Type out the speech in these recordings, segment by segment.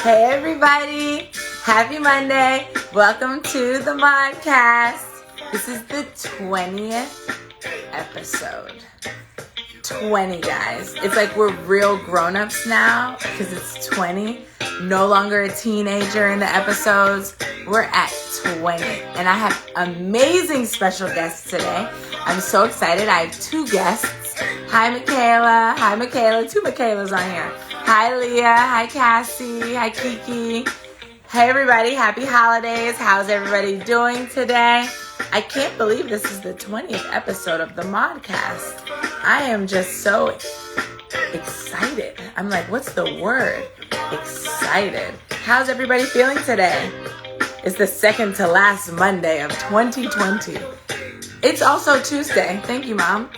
Hey everybody, happy Monday. Welcome to the MAUDCAST. This is the 20th episode. 20, guys. It's like we're real grown-ups now because it's 20. No longer a teenager in the episodes. We're at 20. And I have amazing special guests today. I'm so excited. I have two guests. Hi, Michaela. Hi, Michaela. Two Michaelas on here. Hi, Leah. Hi, Cassie. Hi, Kiki. Hey, everybody. Happy holidays. How's everybody doing today? I can't believe this is the 20th episode of the MAUDCAST. I am just so excited. I'm like, what's the word? Excited. How's everybody feeling today? It's the second to last Monday of 2020. It's also Tuesday. Thank you, Mom.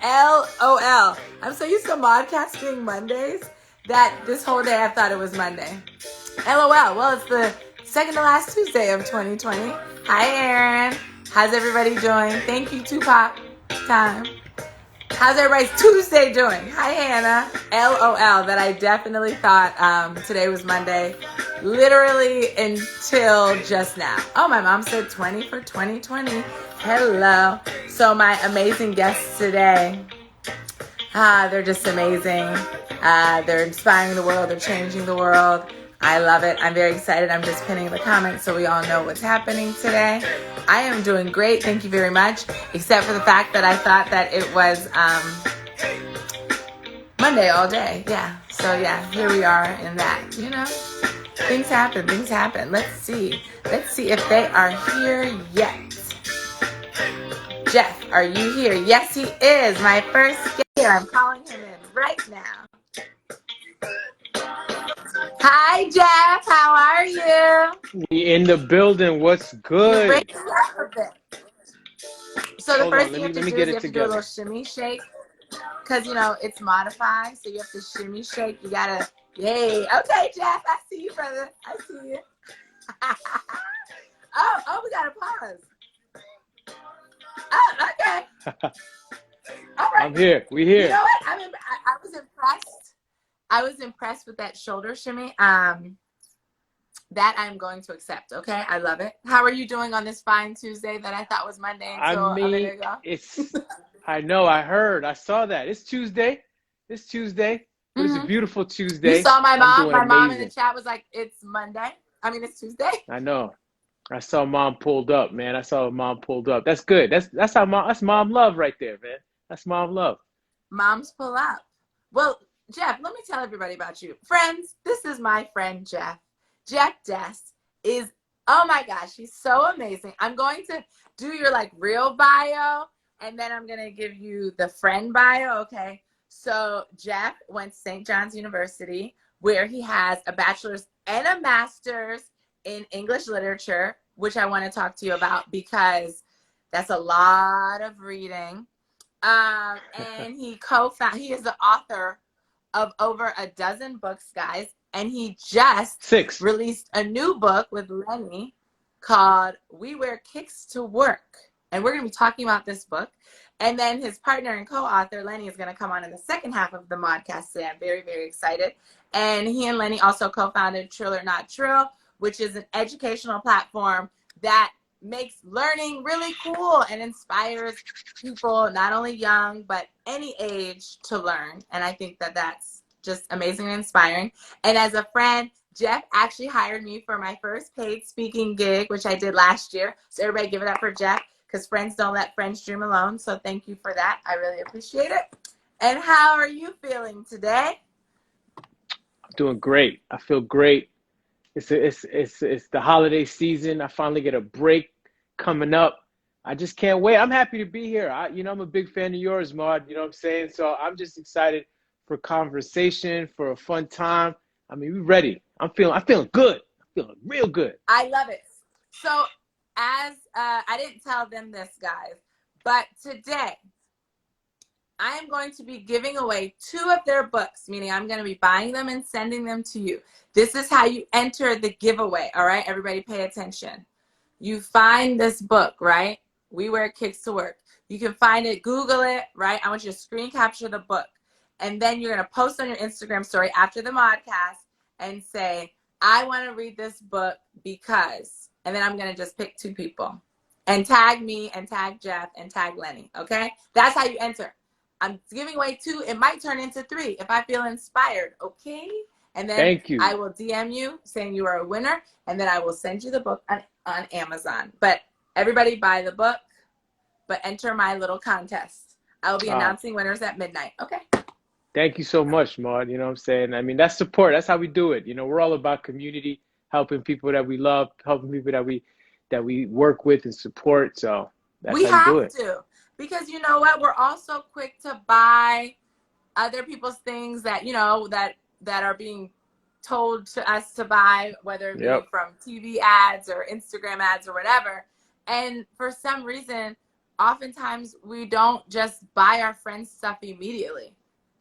LOL. I'm so used to MAUDCAST being Mondays that this whole day I thought it was Monday. LOL. Well, it's the second to last Tuesday of 2020. Hi, Aaron. How's everybody doing? Thank you, Tupac. Time. How's everybody's Tuesday doing? Hi, Hannah. LOL. That I definitely thought today was Monday. Literally until just now. Oh, my mom said 20 for 2020. Hello. So my amazing guests today, they're just amazing. They're inspiring the world. They're changing the world. I love it. I'm very excited. I'm just pinning the comments so we all know what's happening today. I am doing great. Thank you very much. Except for the fact that I thought that it was Monday all day. Yeah. So yeah, here we are in that, you know. Things happen. Things happen. Let's see. Let's see if they are here yet. Jeff, are you here? Yes, he is. My first guest here. I'm calling him in right now. Hi, Jeff. How are you? We in the building. What's good? You're breaking up a bit. So the Hold first on, thing you have to let me do get is you it have to do a together. little shimmy shake. Because, you know, it's modified. So you have to shimmy shake. You got to, yay. Okay, Jeff. I see you, brother. I see you. oh, we got to pause. Oh, okay. All right. I'm here. We here. You know what? I was impressed. I was impressed with that shoulder shimmy. That I'm going to accept. Okay, I love it. How are you doing on this fine Tuesday that I thought was Monday until a minute ago? I know. I heard. I saw that. It's Tuesday. It's Tuesday. But it's a beautiful Tuesday. You saw my mom. My mom in amazing. the chat was like, "It's Monday. I mean, it's Tuesday." I know. I saw mom pulled up, man. I saw mom pulled up. That's good. That's how mom. That's mom love right there, man. That's mom love. Moms pull up. Well, Jeff, let me tell everybody about you, friends. This is my friend Jeff. Jeff Dess is, oh my gosh, he's so amazing. I'm going to do your like real bio, and then I'm going to give you the friend bio, okay? So Jeff went to St. John's University, where he has a bachelor's and a master's in English literature, which I want to talk to you about because that's a lot of reading. And he is the author of over a dozen books, guys. And he just released a new book with Lenny called We Wear Kicks to Work. And we're going to be talking about this book. And then his partner and co-author, Lenny, is going to come on in the second half of the MAUDCAST today. I'm very, very excited. And he and Lenny also co-founded Trill or Not Trill, which is an educational platform that makes learning really cool and inspires people, not only young, but any age, to learn. And I think that that's just amazing and inspiring. And as a friend, Jeff actually hired me for my first paid speaking gig, which I did last year. So everybody give it up for Jeff, because friends don't let friends dream alone. So thank you for that. I really appreciate it. And how are you feeling today? I'm doing great. I feel great. It's the holiday season. I finally get a break coming up. I just can't wait. I'm happy to be here. I'm a big fan of yours, Maud. You know what I'm saying? So I'm just excited for conversation, for a fun time. I mean, we're ready. I'm feeling good. I'm feeling real good. I love it. So as I didn't tell them this, guys, but today I am going to be giving away 2 of their books, meaning I'm going to be buying them and sending them to you. This is how you enter the giveaway. All right, everybody pay attention. You find this book, right? We Wear Kicks to Work. You can find it, Google it, right? I want you to screen capture the book. And then you're going to post on your Instagram story after the MAUDCAST and say, I want to read this book because, and then I'm going to just pick 2 people and tag me and tag Jeff and tag Lenny. Okay. That's how you enter. I'm giving away 2. It might turn into 3 if I feel inspired. Okay. And then Thank you. I will DM you saying you are a winner. And then I will send you the book on Amazon. But everybody buy the book, but enter my little contest. I will be announcing winners at midnight. Okay. Thank you so much, Maud. You know what I'm saying? I mean, that's support. That's how we do it. You know, we're all about community, helping people that we love, helping people that we work with and support. So that's We how you do have it. to. Because you know what? We're also quick to buy other people's things that, you know, that are being told to us to buy, whether it be Yep. from TV ads or Instagram ads or whatever. And for some reason, oftentimes we don't just buy our friends stuff immediately.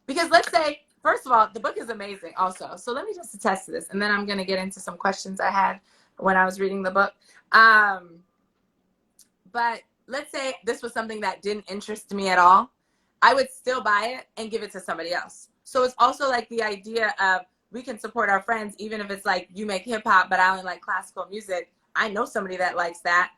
Because let's say, first of all, the book is amazing also. So let me just attest to this. And then I'm going to get into some questions I had when I was reading the book. But let's say this was something that didn't interest me at all. I would still buy it and give it to somebody else. So it's also like the idea of we can support our friends, even if it's like you make hip hop, but I only like classical music. I know somebody that likes that.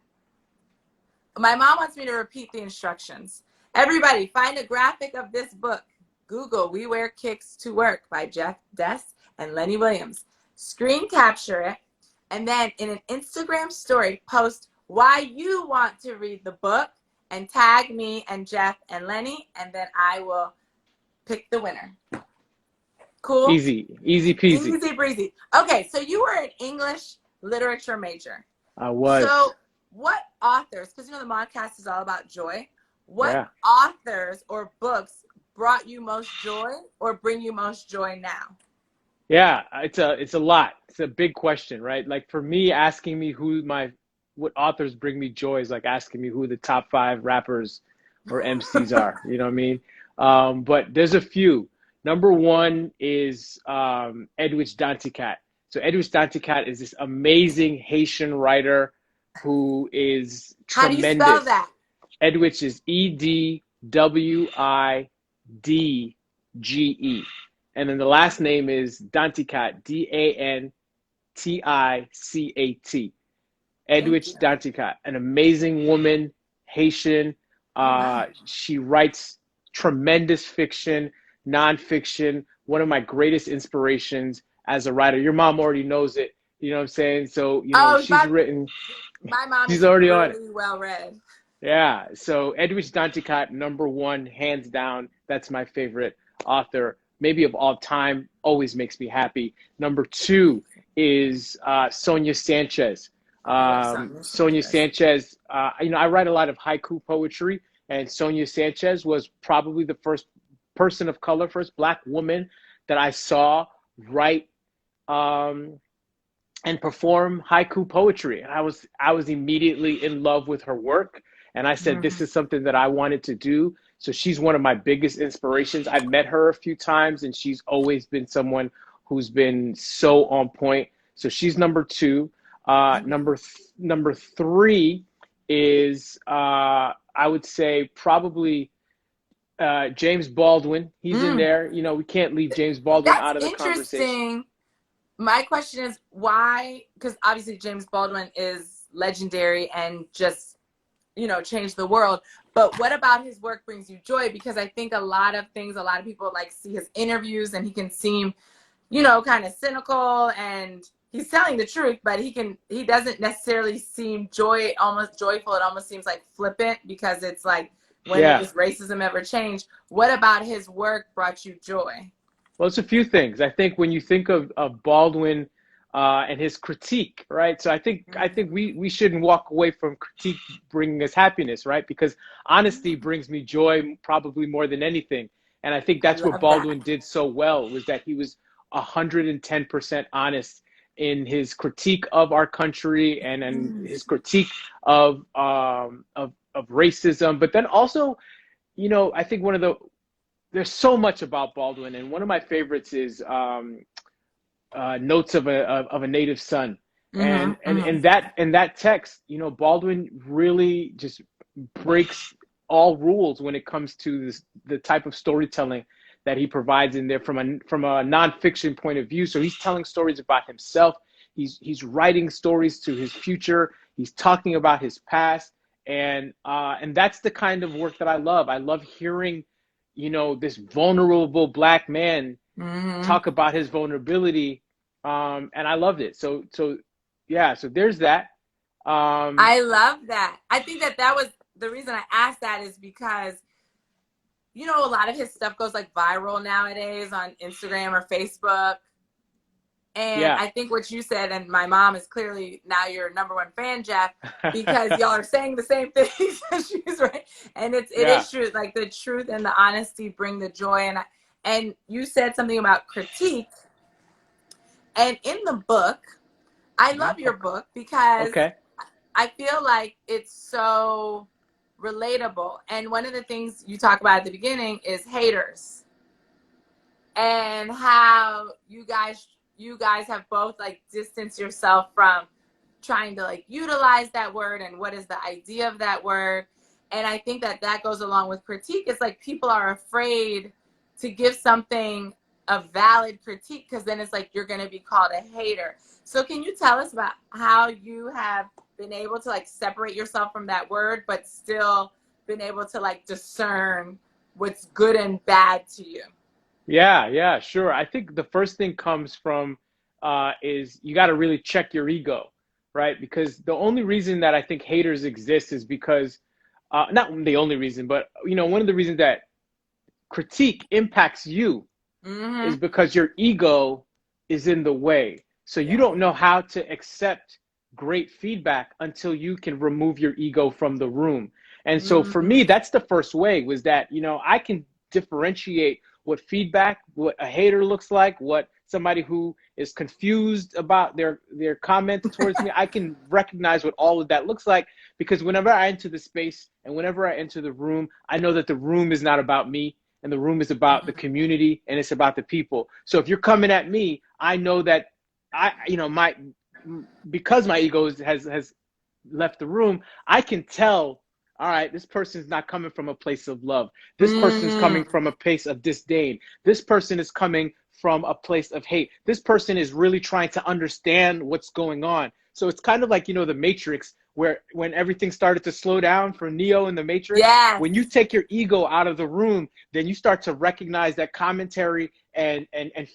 My mom wants me to repeat the instructions. Everybody, find a graphic of this book. Google We Wear Kicks to Work by Jeff Dess and Lenny Williams. Screen capture it, and then in an Instagram story, post why you want to read the book and tag me and Jeff and Lenny, and then I will pick the winner. Cool? Easy peasy. Easy breezy. Okay, so you were an English literature major. I was. So what authors, because you know the MAUDCAST is all about joy, what Yeah. authors or books brought you most joy or bring you most joy now? Yeah, it's a lot. It's a big question, right? Like for me, asking me what authors bring me joy is like asking me who the top 5 rappers or MCs are. You know what I mean? But there's a few. Number 1 is Edwidge Danticat. So Edwidge Danticat is this amazing Haitian writer who is How do tremendous. you spell that? Edwidge is EDWIDGE. And then the last name is Danticat, DANTICAT. Edwidge Danticat, an amazing woman, Haitian. She writes tremendous fiction, nonfiction, one of my greatest inspirations as a writer. Your mom already knows it, you know what I'm saying? So, you know, she's written. My mom she's is already really on it. well read. Yeah, so Edwidge Danticat, number 1, hands down. That's my favorite author, maybe of all time. Always makes me happy. Number 2 is Sonia Sanchez. Sonia Sanchez, you know, I write a lot of haiku poetry, and Sonia Sanchez was probably the first person of color, first Black woman that I saw write and perform haiku poetry. And I was immediately in love with her work. And I said, this is something that I wanted to do. So she's one of my biggest inspirations. I've met her a few times, and she's always been someone who's been so on point. So she's number 2. Number 3 is, I would say, probably James Baldwin. He's in there. You know, we can't leave James Baldwin out of the conversation. My question is why? Because obviously James Baldwin is legendary and just, you know, changed the world. But what about his work brings you joy? Because I think a lot of people like see his interviews and he can seem, you know, kind of cynical, and he's telling the truth, but he doesn't necessarily seem almost joyful. It almost seems like flippant, because it's like, when does racism ever change? What about his work brought you joy? Well, it's a few things. I think when you think of Baldwin and his critique, right? So I think we shouldn't walk away from critique bringing us happiness, right? Because honesty brings me joy probably more than anything. And I think that's what Baldwin did so well, was that he was 110% honest in his critique of our country and his critique of racism. But then also, you know, I think there's so much about Baldwin, and one of my favorites is Notes of a Native Son. And that text, you know, Baldwin really just breaks all rules when it comes to the type of storytelling that he provides in there from a nonfiction point of view. So he's telling stories about himself. He's writing stories to his future. He's talking about his past, and that's the kind of work that I love. I love hearing, this vulnerable Black man Mm-hmm. talk about his vulnerability, and I loved it. So yeah. So there's that. I love that. I think that was the reason I asked that is because, a lot of his stuff goes like viral nowadays on Instagram or Facebook. And Yeah. I think what you said, and my mom is clearly now your number one fan, Jeff, because y'all are saying the same things. She's right, and it Yeah. is true. Like the truth and the honesty bring the joy. And you said something about critique, and in the book, I love your book because Okay. I feel like it's so relatable. And one of the things you talk about at the beginning is haters, and how you guys have both like distanced yourself from trying to like utilize that word and what is the idea of that word. And I think that goes along with critique. It's like people are afraid to give something a valid critique because then it's like you're going to be called a hater. So can you tell us about how you have been able to like separate yourself from that word but still been able to like discern what's good and bad to you? Yeah, sure. I think the first thing comes from is you got to really check your ego, right? Because the only reason that I think haters exist is because, not the only reason, but one of the reasons that critique impacts you is Mm-hmm. because your ego is in the way. So you Yeah. don't know how to accept great feedback until you can remove your ego from the room. And so for Mm-hmm. me, that's the first way was that, I can differentiate what a hater looks like, what somebody who is confused about their comment towards me, I can recognize what all of that looks like because whenever I enter the space and whenever I enter the room, I know that the room is not about me and the room is about the community and it's about the people. So if you're coming at me, I know that my because my ego has left the room, I can tell, all right, this person's not coming from a place of love. This person's Mm-hmm. coming from a place of disdain. This person is coming from a place of hate. This person is really trying to understand what's going on. So it's kind of like, the Matrix, where when everything started to slow down for Neo in the Matrix, Yes. when you take your ego out of the room, then you start to recognize that commentary and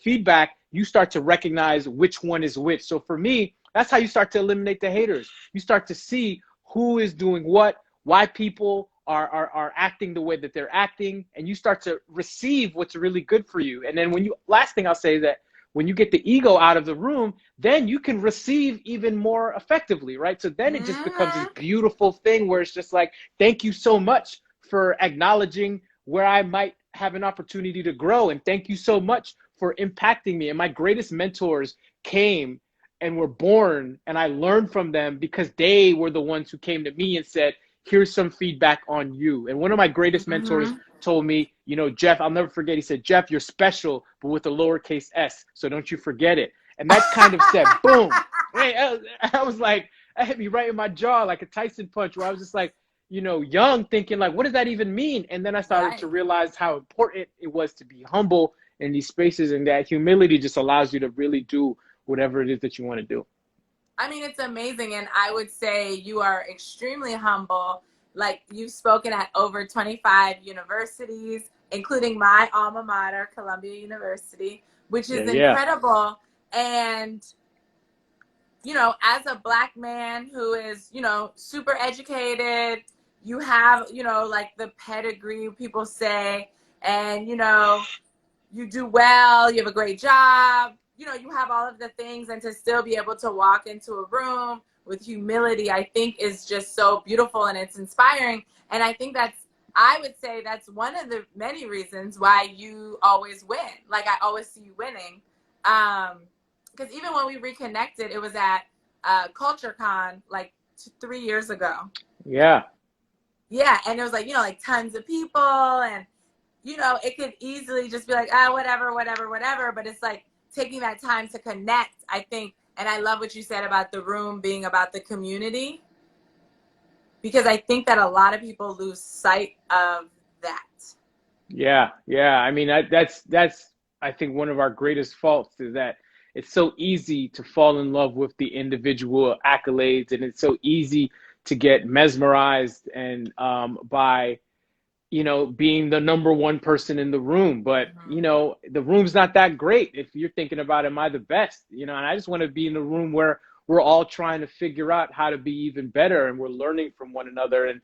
feedback, you start to recognize which one is which. So for me, that's how you start to eliminate the haters. You start to see who is doing what, why people are acting the way that they're acting, and you start to receive what's really good for you. And then last thing I'll say is that when you get the ego out of the room, then you can receive even more effectively, right? So then it just becomes this Mm-hmm. beautiful thing where it's just like, thank you so much for acknowledging where I might have an opportunity to grow. And thank you so much for impacting me. And my greatest mentors came and were born, and I learned from them because they were the ones who came to me and said, here's some feedback on you. And one of my greatest mentors Mm-hmm. told me, Jeff, I'll never forget. He said, Jeff, you're special, but with a lowercase s. So don't you forget it. And that kind of said, boom. Hey, I was like, that hit me right in my jaw like a Tyson punch where I was just like, young thinking like, what does that even mean? And then I started to Right. realize how important it was to be humble in these spaces, and that humility just allows you to really do whatever it is that you want to do. I mean, it's amazing. And I would say you are extremely humble. Like you've spoken at over 25 universities, including my alma mater, Columbia University, which Yeah, is yeah. incredible. And, as a Black man who is, super educated, you have, like the pedigree people say, and, you do well, you have a great job, you have all of the things, and to still be able to walk into a room with humility, I think is just so beautiful and it's inspiring. And I think I would say that's one of the many reasons why you always win. Like I always see you winning. Because even when we reconnected, it was at CultureCon like 3 years ago. Yeah. Yeah, and it was like, like tons of people, and it could easily just be like, whatever, whatever, whatever. But it's like taking that time to connect, I think. And I love what you said about the room being about the community, because I think that a lot of people lose sight of that. Yeah, yeah. I mean, that's I think one of our greatest faults is that it's so easy to fall in love with the individual accolades, and it's so easy to get mesmerized and by being the number one person in the room. But, Mhm. the room's not that great if you're thinking about, am I the best? And I just want to be in a room where we're all trying to figure out how to be even better and we're learning from one another. And,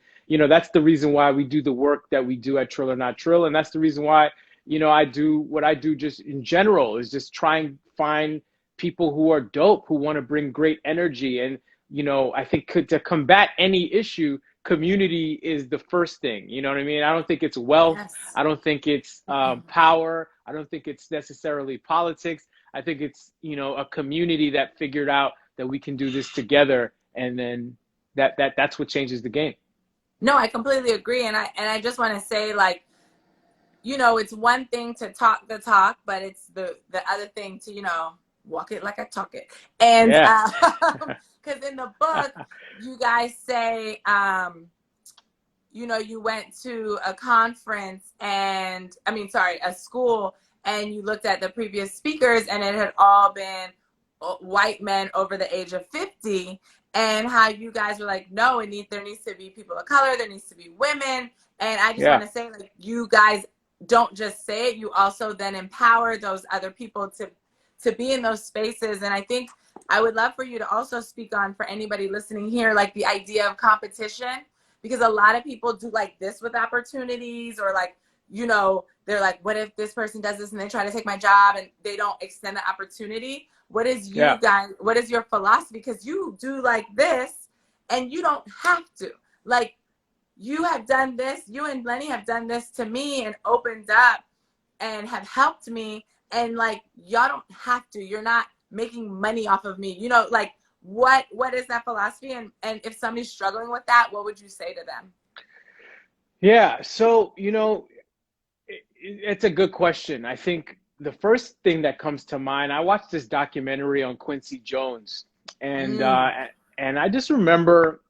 that's the reason why we do the work that we do at Trill or Not Trill. And that's the reason why, I do what I do just in general is just try and find people who are dope, who want to bring great energy. And, I think to combat any issue, community is the first thing. You know what I mean? I don't think it's wealth. Yes. I don't think it's power. I don't think it's necessarily politics. I think it's, a community that figured out that we can do this together. And then that's what changes the game. No, I completely agree. And I just want to say, like, it's one thing to talk the talk, but it's the other thing to, walk it like I talk it. And Yeah. because in the book, you guys say, you went to a conference and, I mean, sorry, a school, and you looked at the previous speakers and it had all been white men over the age of 50, and how you guys were like, no, there needs to be people of color, there needs to be women. And I just want Yeah. to say, like, you guys don't just say it, you also then empower those other people to be in those spaces. And I think I would love for you to also speak on, for anybody listening here, like the idea of competition, because a lot of people do like this with opportunities, or like, they're like, what if this person does this and they try to take my job, and they don't extend the opportunity. What is Yeah. what is your philosophy? Because you do like this and you don't have to. Like, you have done this, you and Lenny have done this to me and opened up and have helped me. And like, y'all don't have to. You're not making money off of me. Like, what is that philosophy? And if somebody's struggling with that, what would you say to them? Yeah. So, it's a good question. I think the first thing that comes to mind, I watched this documentary on Quincy Jones, and Mm. I just remember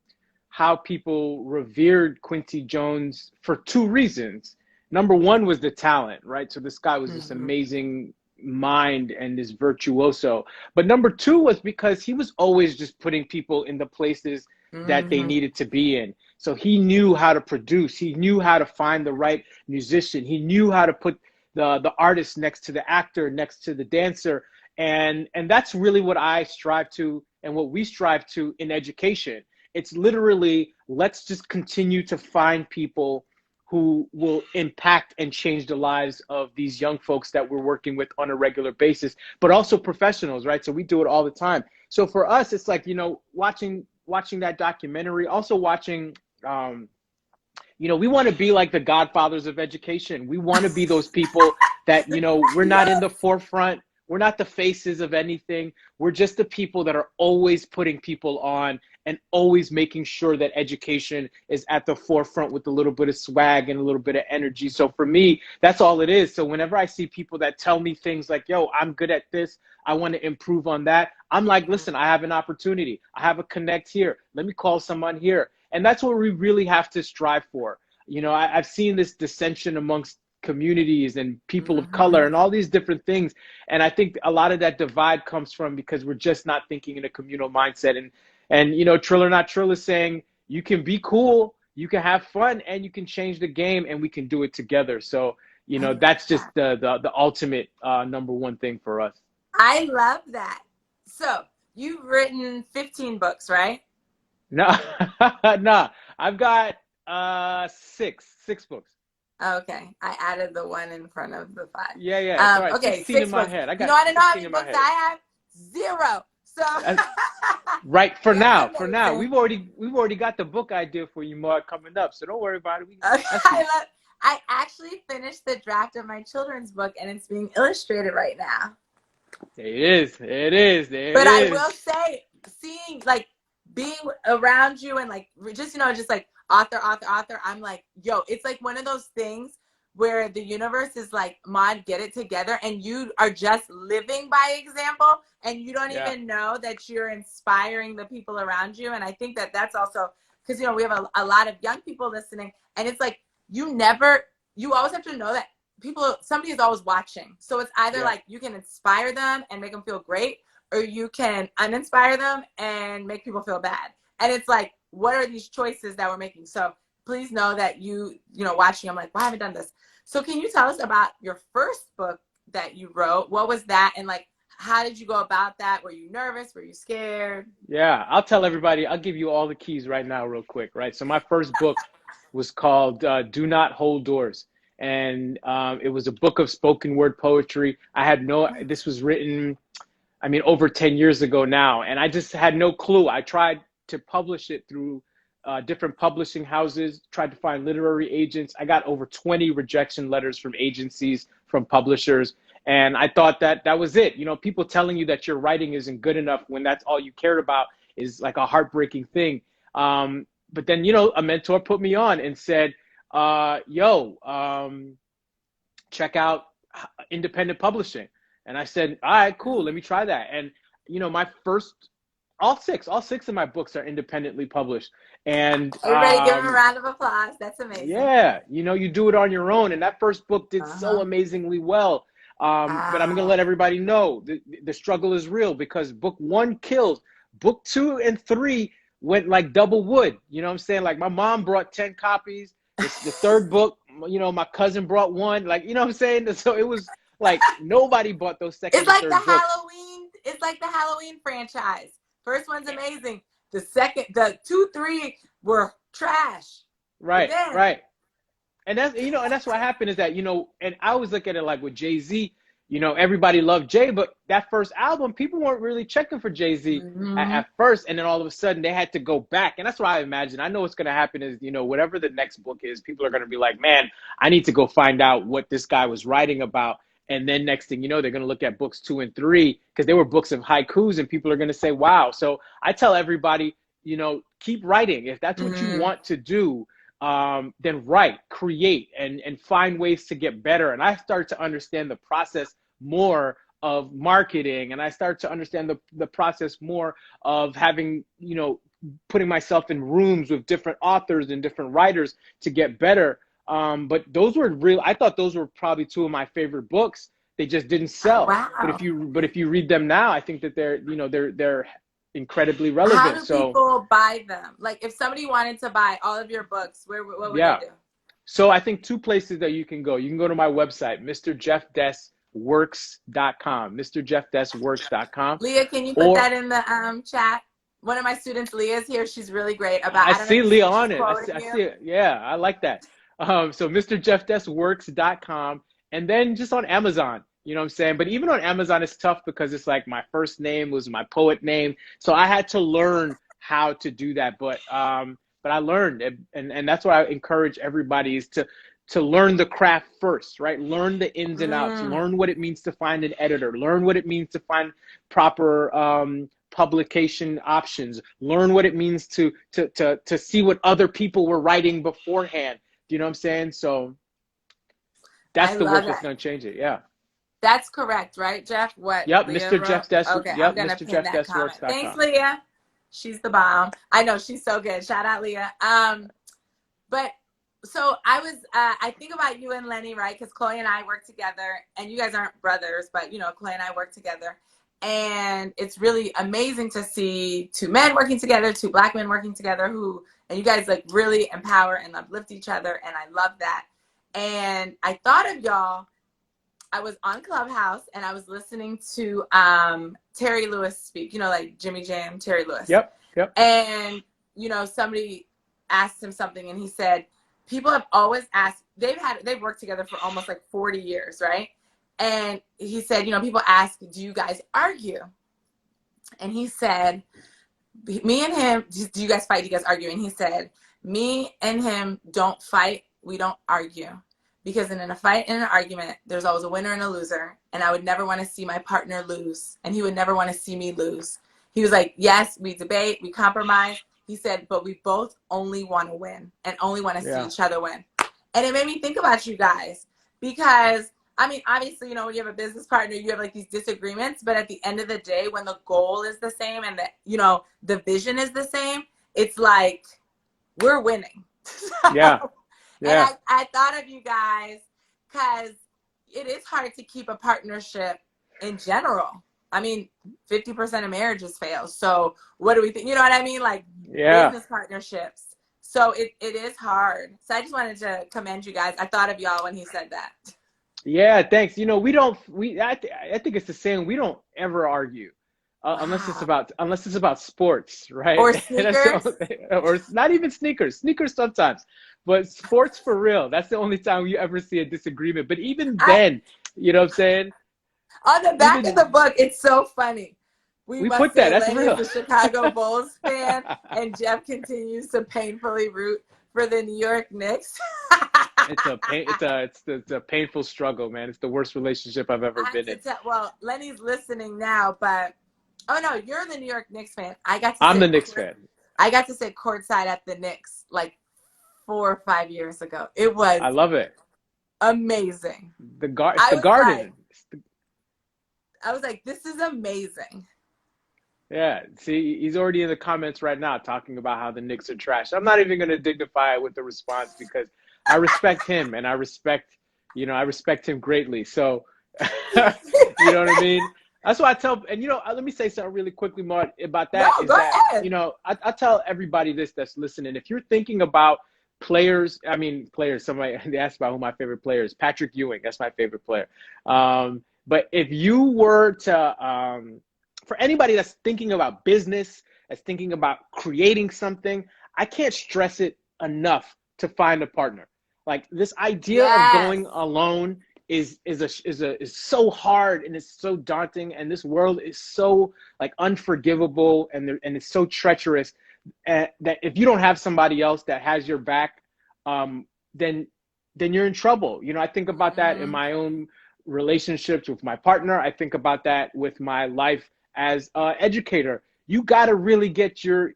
how people revered Quincy Jones for two reasons. Number one was the talent, right? So this guy was this Mm-hmm. amazing mind and this virtuoso. But number two was because he was always just putting people in the places that they Mm-hmm. needed to be in. So he knew how to produce. He knew how to find the right musician. He knew how to put the artist next to the actor, next to the dancer. And that's really what I strive to and what we strive to in education. It's literally, let's just continue to find people who will impact and change the lives of these young folks that we're working with on a regular basis, but also professionals, right? So we do it all the time. So for us, it's like, watching that documentary, also watching, we want to be like the godfathers of education. We want to be those people that, we're not in the Yes. forefront. We're not the faces of anything. We're just the people that are always putting people on and always making sure that education is at the forefront with a little bit of swag and a little bit of energy. So for me, that's all it is. So whenever I see people that tell me things like, yo, I'm good at this, I want to improve on that, I'm like, listen, I have an opportunity. I have a connect here. Let me call someone here. And that's what we really have to strive for. I've seen this dissension amongst communities and people of color Mm-hmm. and all these different things. And I think a lot of that divide comes from because we're just not thinking in a communal mindset. And Trill or Not Trill is saying you can be cool, you can have fun, and you can change the game, and we can do it together. So I love that's just that. the ultimate number one thing for us. I love that. So you've written 15 books, right? No, no, I've got six books. Okay, I added the one in front of the five. Yeah, yeah, it's all right. Okay, 16 in six my books. head. I You got know, I don't know how 16 many in my books head. I have. Zero. So Right, for it's now, for now. amazing. We've already got the book idea for you, Mark, coming up. So don't worry about it. Okay, That's I actually finished the draft of my children's book, and it's being illustrated right now. There it is. There it is. There it But I is. will say, seeing, like, being around you and like just just like author, I'm like, yo, it's like one of those things where the universe is like, Maud, get it together, and you are just living by example, and you don't Yeah. even know that you're inspiring the people around you. And I think that that's also because we have a lot of young people listening, and it's like, you never you always have to know that somebody is always watching. So it's either Yeah. like you can inspire them and make them feel great, or you can uninspire them and make people feel bad. And it's like, what are these choices that we're making? So please know that you know, watching, I'm like, well, I haven't done this. So can you tell us about your first book that you wrote? What was that? And like, how did you go about that? Were you nervous? Were you scared? Yeah, I'll tell everybody, I'll give you all the keys right now, real quick, right? So my first book was called Do Not Hold Doors. And it was a book of spoken word poetry. This was written, I mean, over 10 years ago now. And I just had no clue. I tried to publish it through different publishing houses, tried to find literary agents. I got over 20 rejection letters from agencies, from publishers. And I thought that that was it. You know, people telling you that your writing isn't good enough when that's all you cared about is like a heartbreaking thing. But then, you know, a mentor put me on and said, check out independent publishing. And I said, all right, cool, let me try that. And, you know, all six of my books are independently published. And Everybody give him a round of applause. That's amazing. yeah, you know, you do it on your own. And that first book did so amazingly well. But I'm going to let everybody know the struggle is real, because book 1 killed. Book 2 and 3 went like double wood. You know what I'm saying? Like my mom brought 10 copies. The third book, you know, my cousin brought 1. Like, you know what I'm saying? So it was like nobody bought those second It's like and the third books. Halloween. It's like the Halloween franchise. First one's amazing. The 2, 3 were trash. Right, right. And that's, you know, and that's what happened is that, you know, and I always look at it like with Jay-Z, you know, everybody loved Jay, but that first album, people weren't really checking for Jay-Z at first. And then all of a sudden they had to go back. And that's what I imagine. I know what's going to happen is, you know, whatever the next book is, people are going to be like, man, I need to go find out what this guy was writing about. And then next thing you know, they're going to look at books 2 and 3 because they were books of haikus, and people are going to say, wow. So I tell everybody, you know, keep writing. If that's what you want to do, then write, create, and find ways to get better. And I start to understand the process more of marketing, and I start to understand the process more of having, you know, putting myself in rooms with different authors and different writers to get better. But those were I thought those were probably 2 of my favorite books. They just didn't sell. Wow. But if you read them now, I think that they're, you know, they're incredibly relevant. How do people buy them? Like if somebody wanted to buy all of your books, what would they do? So I think 2 places that you can go. You can go to my website, MrJeffDessWorks.com, MrJeffDessWorks.com. Leah, can you put that in the chat? One of my students, Leah, is here. She's really great about. I see Leah on it. I see it. Yeah, I like that. So MrJeffDessWorks.com, and then just on Amazon. You know what I'm saying? But even on Amazon, it's tough because it's like my first name was my poet name. So I had to learn how to do that. But I learned, and that's what I encourage everybody is to learn the craft first, right? Learn the ins and outs. Learn what it means to find an editor. Learn what it means to find proper publication options. Learn what it means to see what other people were writing beforehand. Do you know what I'm saying? So that's the work that's going to change it. Yeah. That's correct, right, Jeff? What? Yep, Leah Mr. Jeff Dess. Okay, yep, I'm gonna Mr. pin that comment. Thanks, Leah. She's the bomb. I know, she's so good. Shout out, Leah. But so I think about you and Lenny, right? Because Chloe and I work together, and you guys aren't brothers, but you know, Chloe and I work together, and it's really amazing to see 2 men working together, 2 Black men working together, and you guys like really empower and uplift each other, and I love that. And I thought of y'all. I was on Clubhouse and I was listening to Terry Lewis speak, you know, like Jimmy Jam, Terry Lewis. Yep. And, you know, somebody asked him something and he said, people have always asked, they've worked together for almost like 40 years, right? And he said, you know, people ask, do you guys argue? And he said, me and him, do you guys fight? Do you guys argue? And he said, me and him don't fight. We don't argue. Because in a fight and an argument, there's always a winner and a loser. And I would never want to see my partner lose. And he would never want to see me lose. He was like, yes, we debate, we compromise. He said, but we both only want to win and only want to see each other win. And it made me think about you guys. Because, I mean, obviously, you know, when you have a business partner, you have like these disagreements. But at the end of the day, when the goal is the same and you know, the vision is the same, it's like we're winning. Yeah. And Yeah. I thought of you guys because it is hard to keep a partnership in general. I mean, 50% of marriages fail. So what do we think? You know what I mean? Like Yeah. business partnerships. So it is hard. So I just wanted to commend you guys. I thought of y'all when he said that. Yeah, thanks. You know, I think it's the same. We don't ever argue. Wow. Unless it's about sports, right? Or That's the sneakers. only, or not even sneakers. Sneakers sometimes, but sports for real. That's the only time you ever see a disagreement. But even I then, you know what I'm saying? On the back of the Even book, it's so funny. We we must put that. say That's Lenny is real. a Chicago Bulls fan, and Jeff continues to painfully root for the New York Knicks. It's a painful struggle, man. It's the worst relationship I've ever I have been to in. tell. Well, Lenny's listening now, but oh no, you're the New York Knicks fan. I'm the Knicks fan. I got to sit courtside at the Knicks like 4 or 5 years ago. It was I love it. amazing. It's I the was like, Garden. this is amazing. Yeah, see, he's already in the comments right now talking about how the Knicks are trash. I'm not even going to dignify it with the response because I respect him and I respect him greatly. So, you know what I mean? That's why I tell, and let me say something really quickly, Maud, about No, that is go that, ahead. I tell everybody this that's listening. If you're thinking about players, somebody, they asked about who my favorite player is. Patrick Ewing, that's my favorite player. But if you were to, for anybody that's thinking about business, that's thinking about creating something, I can't stress it enough to find a partner. Like this idea of Yes. going alone is so hard and it's so daunting, and this world is so like unforgivable and it's so treacherous that if you don't have somebody else that has your back, then you're in trouble. I think about that in my own relationships with my partner. I think about that with my life as an educator. You got to really get your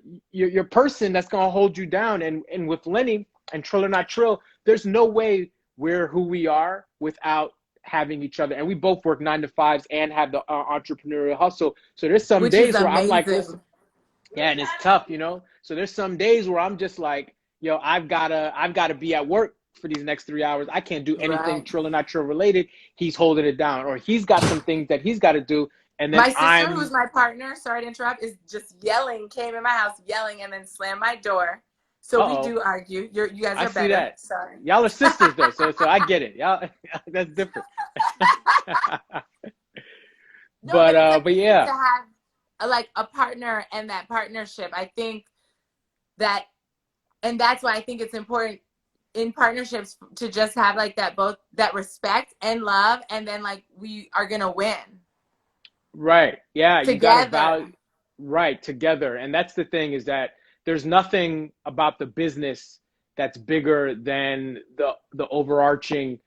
person that's going to hold you down. And with Lenny and Trill or Not Trill, there's no way we're who we are without having each other. And we both work 9 to 5s and have the entrepreneurial hustle. So there's some Which is days where I'm like, listen, amazing. yeah, and it's tough. So there's some days where I'm just like, I've gotta be at work for these next 3 hours. I can't do anything Right. Trill or Not Trill related. He's holding it down, or he's got some things that he's got to do, and then My sister, who's I'm my partner, sorry to interrupt, is just yelling, came in my house yelling, and then slammed my door. So we uh-oh. do argue. You guys I are see better. that. Sorry. Y'all are sisters though, so I get it. Y'all that's different. No, but it's But amazing to yeah. have a partner and that partnership. I think that, and that's why I think it's important in partnerships to just have like that respect and love, and then like we are gonna win Right. Yeah, you got to value together. right together. And that's the thing is that there's nothing about the business that's bigger than the overarching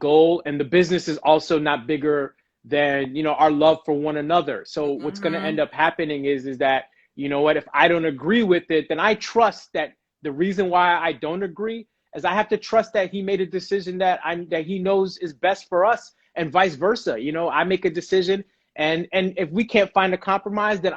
goal. And the business is also not bigger than, our love for one another. So what's going to Mm-hmm. end up happening is that, if I don't agree with it, then I trust that the reason why I don't agree is I have to trust that he made a decision that he knows is best for us, and vice versa. I make a decision, and if we can't find a compromise, then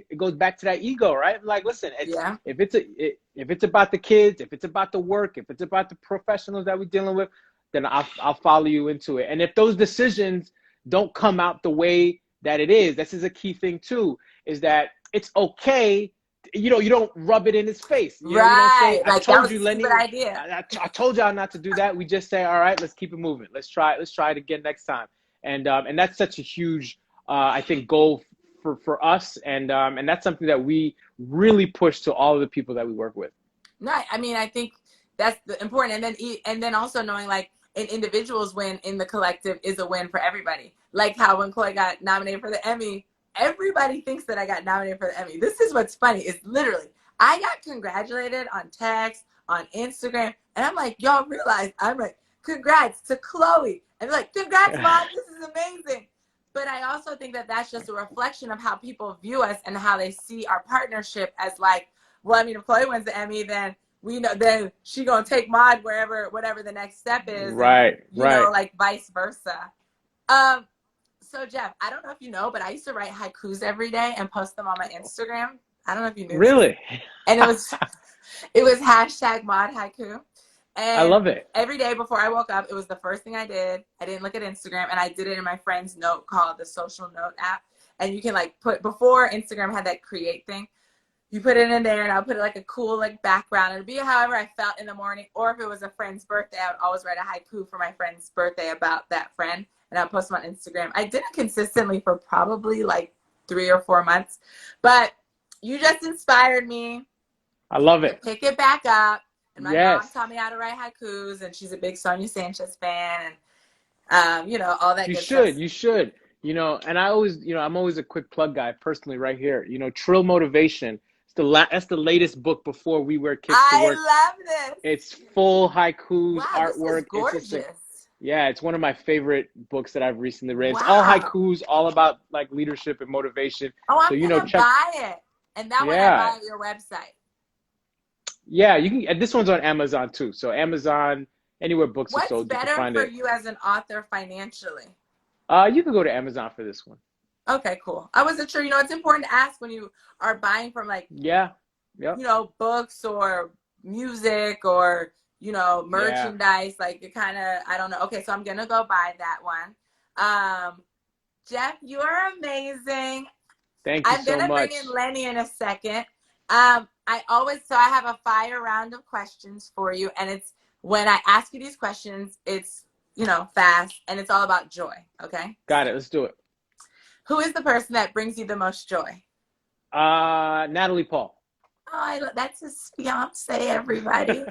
it goes back to that ego, right? Like, listen, Yeah. if it's about the kids, if it's about the work, if it's about the professionals that we're dealing with, then I'll follow you into it. And if those decisions don't come out the way that it is, this is a key thing too, is that it's okay. You don't rub it in his face. You don't say, Right. "I Like that told was a you, stupid Lenny. idea. I told y'all not to do that." We just say, "All right, let's keep it moving. Let's try it again next time." And that's such a huge, I think, goal for us, and that's something that we really push to all of the people that we work with. No, I mean, I think that's the important, and then also knowing like an individual's win in the collective is a win for everybody. Like how when Chloe got nominated for the Emmy, everybody thinks that I got nominated for the Emmy. This is what's funny. Is literally I got congratulated on text, on Instagram, and I'm like, y'all realize I'm like, congrats to Chloe, and they're like, congrats, mom, this is amazing. But I also think that that's just a reflection of how people view us and how they see our partnership as like, well, I mean, if Chloe wins the Emmy, then we know then she gonna take Maud whatever the next step is, and Right, right. like vice versa. Um, so Jeff, I don't know if you know, but I used to write haikus every day and post them on my Instagram. I don't know if you knew this, Really? and it was hashtag Maud haiku, I And love it. every day before I woke up, it was the first thing I did. I didn't look at Instagram, and I did it in my friend's note called the Social Note app. And you can like put, before Instagram had that create thing, you put it in there, and I'll put it like a cool like background. It'll be however I felt in the morning, or if it was a friend's birthday, I would always write a haiku for my friend's birthday about that friend, and I'll post them on Instagram. I did it consistently for probably like 3 or 4 months, but you just inspired me I love to it. pick it back up. And my mom Yes. taught me how to write haikus, and she's a big Sonia Sanchez fan, and you know, all that You good stuff. should. You should. And I always, I'm always a quick plug guy personally right here. Trill Motivation. That's the latest book before we wear kicks to I work. love this. It's full haikus, Wow, this is artwork. It's just gorgeous. yeah, it's one of my favorite books that I've recently read. It's all Wow. haikus, all about like leadership and motivation. Oh, So, I'm gonna check. buy it. And that one I Yeah. buy at your website. Yeah, you can. And this one's on Amazon too. So Amazon, anywhere books are What's sold, you can better find for it. you as an author financially? You can go to Amazon for this one. Okay, cool. I wasn't sure. It's important to ask when you are buying from like, Yeah. Yep. Books or music or, merchandise. Like it kind of, I don't know. Okay, so I'm going to go buy that one. Jeff, you are amazing. Thank you I'm so going to bring much. in Lenny in a second. I have a fire round of questions for you. And it's when I ask you these questions, it's, fast, and it's all about joy. Okay. Got it. Let's do it. Who is the person that brings you the most joy? Natalie Paul. Oh, that's his fiance, everybody.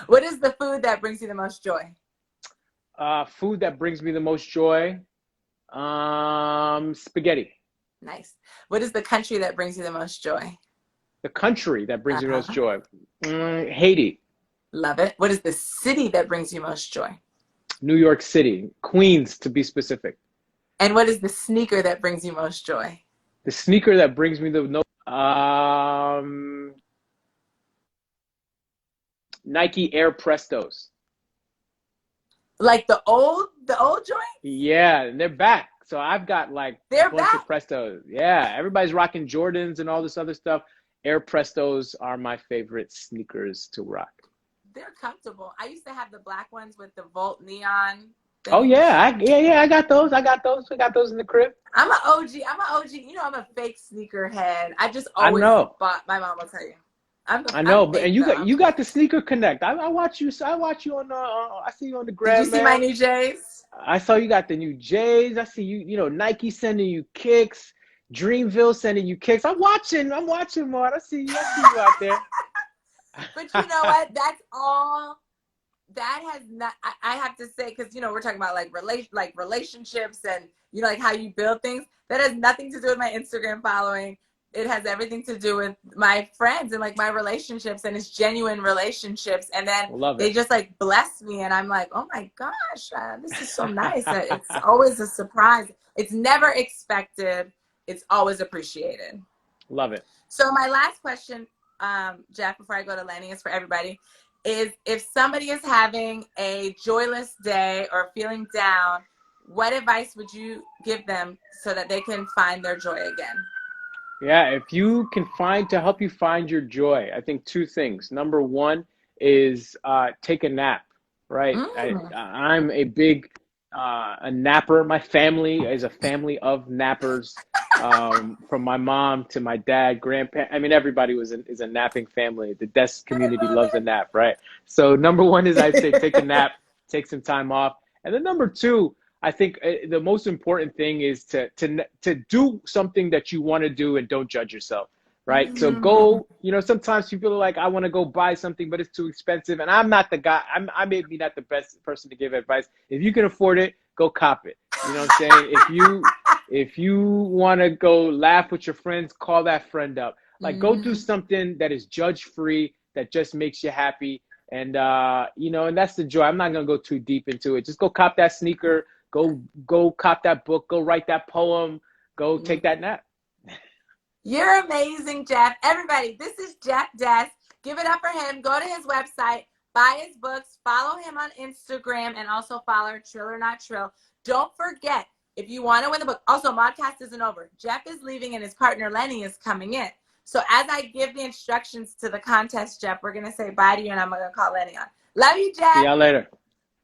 What is the food that brings you the most joy? Food that brings me the most joy. Spaghetti. Nice. What is the country that brings you the most joy? The country that brings me the most Uh-huh. joy. Haiti. Love it. What is the city that brings you most joy? New York City. Queens, to be specific. And what is the sneaker that brings you most joy? The sneaker that brings me the Nike Air Prestos. Like the old joint? Yeah, and they're back. So I've got like They're a bunch of back. Prestos. Yeah, everybody's rocking Jordans and all this other stuff. Air Prestos are my favorite sneakers to rock. They're comfortable. I used to have the black ones with the Volt neon thing. Oh yeah, I got those. I got those in the crib. I'm an OG. I'm a fake sneaker head. I just I always know. bought. My mom will tell you. I know, I'm but fake, you got the sneaker connect. I watch you. I watch you on. I see you on the Did gram, you see man. my new J's? I saw you got the new J's. I see you. Nike sending you kicks. Dreamville sending you kicks. I'm watching, Maud. I see you out there. But you know what? That's all. That has not. I have to say, because we're talking about like relationships and like how you build things. That has nothing to do with my Instagram following. It has everything to do with my friends and like my relationships, and it's genuine relationships. And then they just like bless me, and I'm like, oh my gosh, this is so nice. It's always a surprise. It's never expected. It's always appreciated. Love it. So my last question, Jeff, before I go to Lenny, is for everybody, is if somebody is having a joyless day or feeling down, what advice would you give them so that they can find their joy again? Yeah, if you can to help you find your joy, I think 2 things. Number 1 is take a nap, right? I'm a big a napper. My family is a family of nappers, from my mom to my dad, grandparents. I mean, everybody is a napping family. The desk community loves a nap, right? So number 1 is I'd say take a nap, take some time off. And then number 2, I think the most important thing is to do something that you want to do and don't judge yourself, right? So go, sometimes people are like, I want to go buy something, but it's too expensive. And I'm not the guy, I may be not the best person to give advice. If you can afford it, go cop it. You know what I'm saying? If you want to go laugh with your friends, call that friend up. Like go do something that is judge-free, that just makes you happy. And, and that's the joy. I'm not going to go too deep into it. Just go cop that sneaker. Go cop that book. Go write that poem. Go take that nap. You're amazing, Jeff. Everybody, this is Jeff Des. Give it up for him. Go to his website, buy his books, follow him on Instagram, and also follow Trill or Not Trill. Don't forget, if you want to win the book, also, MAUDCAST isn't over. Jeff is leaving and his partner, Lenny, is coming in. So as I give the instructions to the contest, Jeff, we're going to say bye to you, and I'm going to call Lenny on. Love you, See Jeff. y'all later.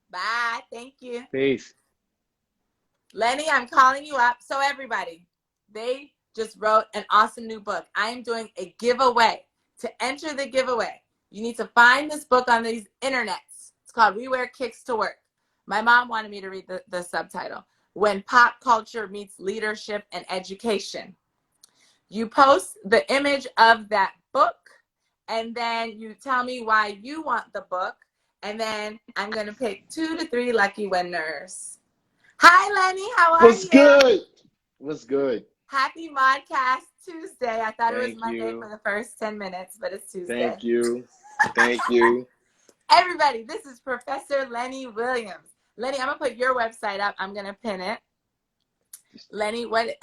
Bye. Thank you. Peace. Lenny, I'm calling you up. So everybody, they just wrote an awesome new book. I am doing a giveaway. To enter the giveaway, you need to find this book on these internets. It's called We Wear Kicks to Work. My mom wanted me to read the subtitle. When Pop Culture Meets Leadership and Education. You post the image of that book, and then you tell me why you want the book, and then I'm going to pick 2 to 3 lucky winners. Hi, Lenny. How are What's you? good? What's good? Happy MAUDCAST Tuesday. I thought it was Thank Monday you. for the first 10 minutes, but it's Tuesday. Thank you. Thank you. Everybody, this is Professor Lenny Williams. Lenny, I'm going to put your website up. I'm going to pin it. Lenny, Leo,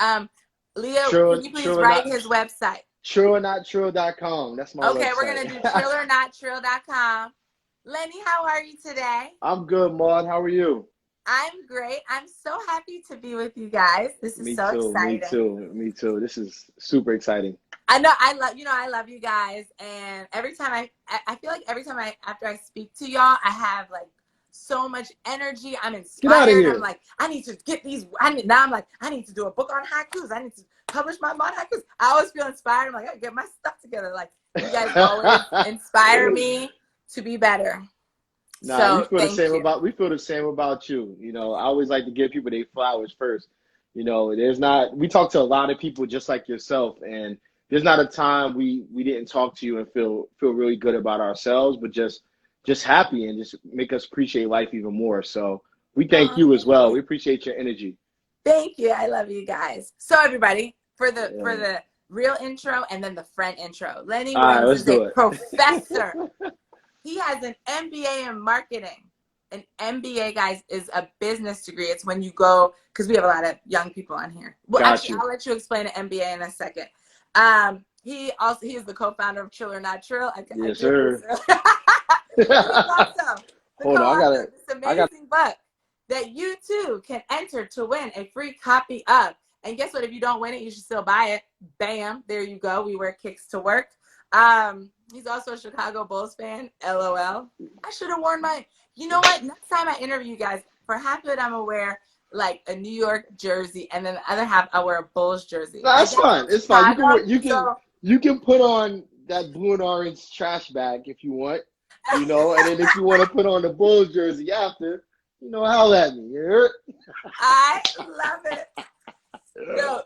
can you please write his website? Trueornottrue.com. That's my Okay, website. we're going to do chillernotttrill.com. Lenny, how are you today? I'm good, Maud. How are you? I'm great. I'm so happy to be with you guys. This is Me so too. exciting. Me too. Me too. This is super exciting. I know I love you guys, and every time I feel like every time after I speak to y'all, I have like so much energy. I'm Get out of inspired. I'm here. like, I need to get these. Now I'm like, I need to do a book on haikus. I need to publish my mod haikus. I always feel inspired. I'm like, I gotta get my stuff together. Like, you guys always inspire me to be better. Nah, So thank you. we feel the same about you. You know, I always like to give people their flowers first. You know, we talk to a lot of people just like yourself, and there's not a time we didn't talk to you and feel really good about ourselves, but just happy and just make us appreciate life even more. So we thank you as well. We appreciate your energy. Thank you. I love you guys. So everybody, for the real intro and then the friend intro. Lenny Williams is a professor. He has an MBA in marketing. An MBA, guys, is a business degree. It's when you go, because we have a lot of young people on here. Well, actually, I'll let you explain an MBA in a second. He is the co-founder of Chill or Not Trill. Yes, sir. He's also the Hold on, co-author of this amazing book that you too can enter to win a free copy of. And guess what? If you don't win it, you should still buy it. Bam, there you go. We wear kicks to work. He's also a Chicago Bulls fan. LOL. I should have worn my. You know what? Next time I interview you guys, for half of it, I'm gonna wear like a New York jersey, and then the other half I wear a Bulls jersey. No, it's fine. It's fine. You can put on that blue and orange trash bag if you want, you know, and then if you want to put on the Bulls jersey after, you know, holla at me. You heard? I love it.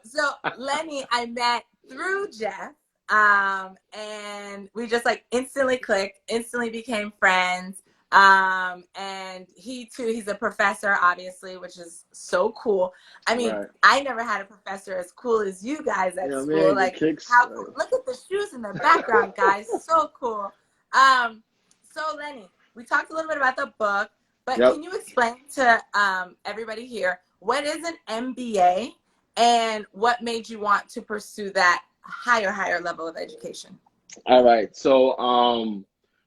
So Lenny, I met through Jeff, and we just like instantly clicked, instantly became friends. And he too, he's a professor, obviously, which is so cool. I mean, I never had a professor as cool as you guys at school. Man, like, how cool. Look at the shoes in the background, guys. So cool. So Lenny, we talked a little bit about the book, but can you explain to everybody here, what is an MBA and what made you want to pursue that higher level of education? All right. So,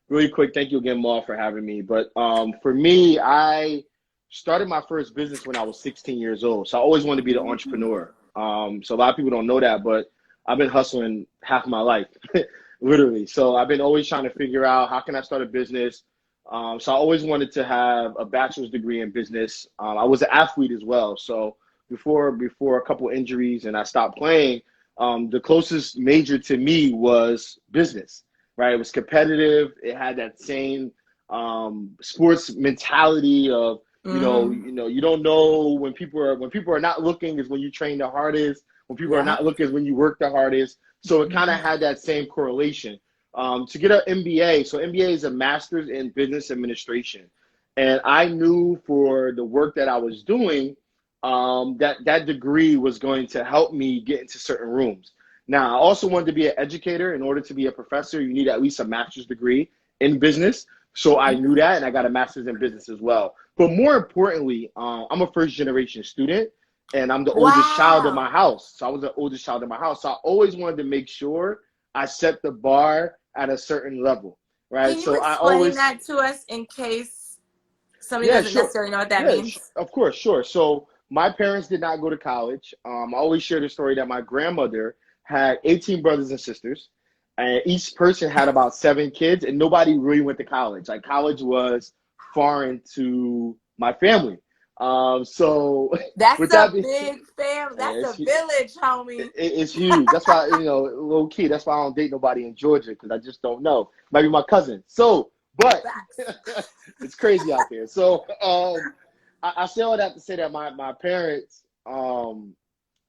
really quick, thank you again, Maud, for having me. But for me, I started my first business when I was 16 years old. So I always wanted to be the entrepreneur. So a lot of people don't know that, but I've been hustling half my life, literally. So I've been always trying to figure out how can I start a business. So I always wanted to have a bachelor's degree in business. I was an athlete as well. So before a couple injuries and I stopped playing, the closest major to me was business. Right, it was competitive. It had that same sports mentality of you know, you don't know when people are not looking is when you train the hardest. When people are not looking is when you work the hardest. So it kind of had that same correlation. To get an MBA, so MBA is a master's in business administration, and I knew for the work that I was doing, that degree was going to help me get into certain rooms. Now, I also wanted to be an educator. In order to be a professor, you need at least a master's degree in business. So I knew that, and I got a master's in business as well. But more importantly, I'm a first-generation student, and I'm the oldest child in my house. So I was the oldest child in my house. So I always wanted to make sure I set the bar at a certain level, right? Can you explain that to us in case somebody doesn't necessarily know what that means? Of course, sure. So my parents did not go to college. I always share the story that my grandmother had 18 brothers and sisters, and each person had about 7 kids, and nobody really went to college. Like college was foreign to my family. So That's with a that being, big family. That's a it's, village, homie. it's huge. That's why, low key. That's why I don't date nobody in Georgia, because I just don't know. Maybe my cousin. So, but Facts. it's crazy out there. So, I say all that to say that my parents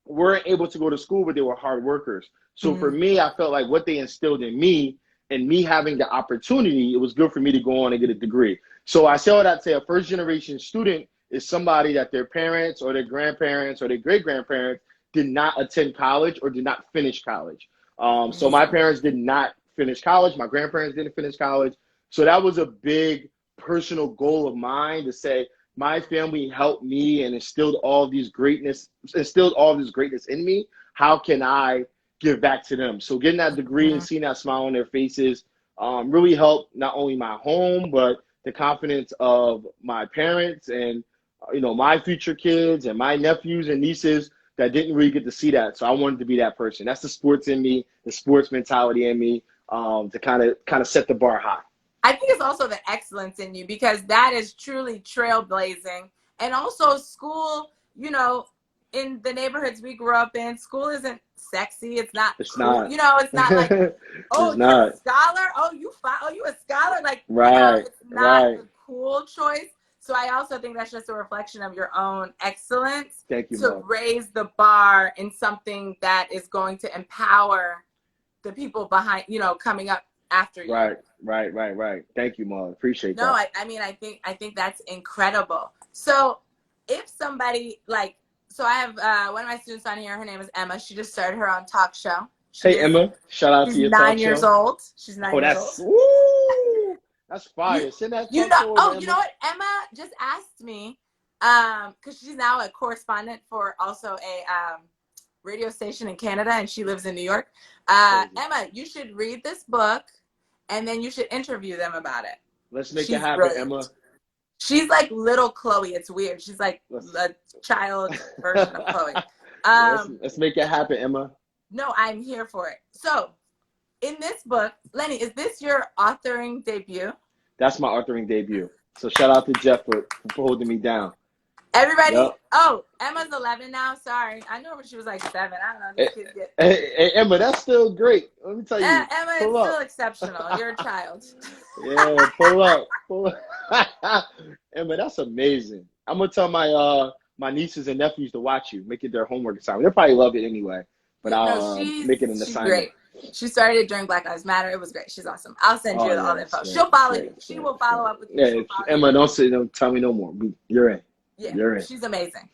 weren't able to go to school, but they were hard workers. So for me, I felt like what they instilled in me, and me having the opportunity, it was good for me to go on and get a degree. So I say all that to say a first generation student is somebody that their parents or their grandparents or their great grandparents did not attend college or did not finish college. So my parents did not finish college. My grandparents didn't finish college. So that was a big personal goal of mine, to say my family helped me and instilled all this greatness in me. How can I give back to them? So getting that degree and seeing that smile on their faces really helped not only my home, but the confidence of my parents and my future kids and my nephews and nieces that didn't really get to see that. So I wanted to be that person. That's the sports in me, the sports mentality in me, to kind of set the bar high. I think it's also the excellence in you, because that is truly trailblazing. And also school, in the neighborhoods we grew up in, school isn't sexy. It's not cool. Not. It's not like, oh, It's you're not. a scholar. Oh, you a scholar. Like, Right. it's not Right. the cool choice. So I also think that's just a reflection of your own excellence. Thank you, to Mom. raise the bar in something that is going to empower the people behind, coming up after you. Right. Thank you, Mom. Appreciate that. No, I think that's incredible. So if somebody so I have one of my students on here. Her name is Emma. She just started her own talk show. Emma, shout out to your talk show. She's 9 years old. She's 9 years old. Woo! That's fire. Send that talk show over, Emma. You know what? Emma just asked me, because she's now a correspondent for also a radio station in Canada, and she lives in New York. Emma, you should read this book, and then you should interview them about it. Let's make it happen, brilliant. Emma. She's like little Chloe. It's weird. She's like a child version of Chloe. Let's make it happen, Emma. No, I'm here for it. So, in this book, Lenny, is this your authoring debut? That's my authoring debut. So shout out to Jeff for holding me down. Everybody, Oh, Emma's 11 now. Sorry, I know when she was like 7. I don't know. These kids get. Hey, Emma, that's still great. Let me tell you. Emma is still exceptional. You're a child. Yeah, pull up. Emma, that's amazing. I'm gonna tell my nieces and nephews to watch you. Make it their homework assignment. They'll probably love it anyway. But I'll make it an assignment. Great. She started during Black Lives Matter. It was great. She's awesome. I'll send you all the info. She'll follow you. She will follow up with you. Yeah, Emma, don't tell me no more. You're in. Yeah, you're in. She's amazing.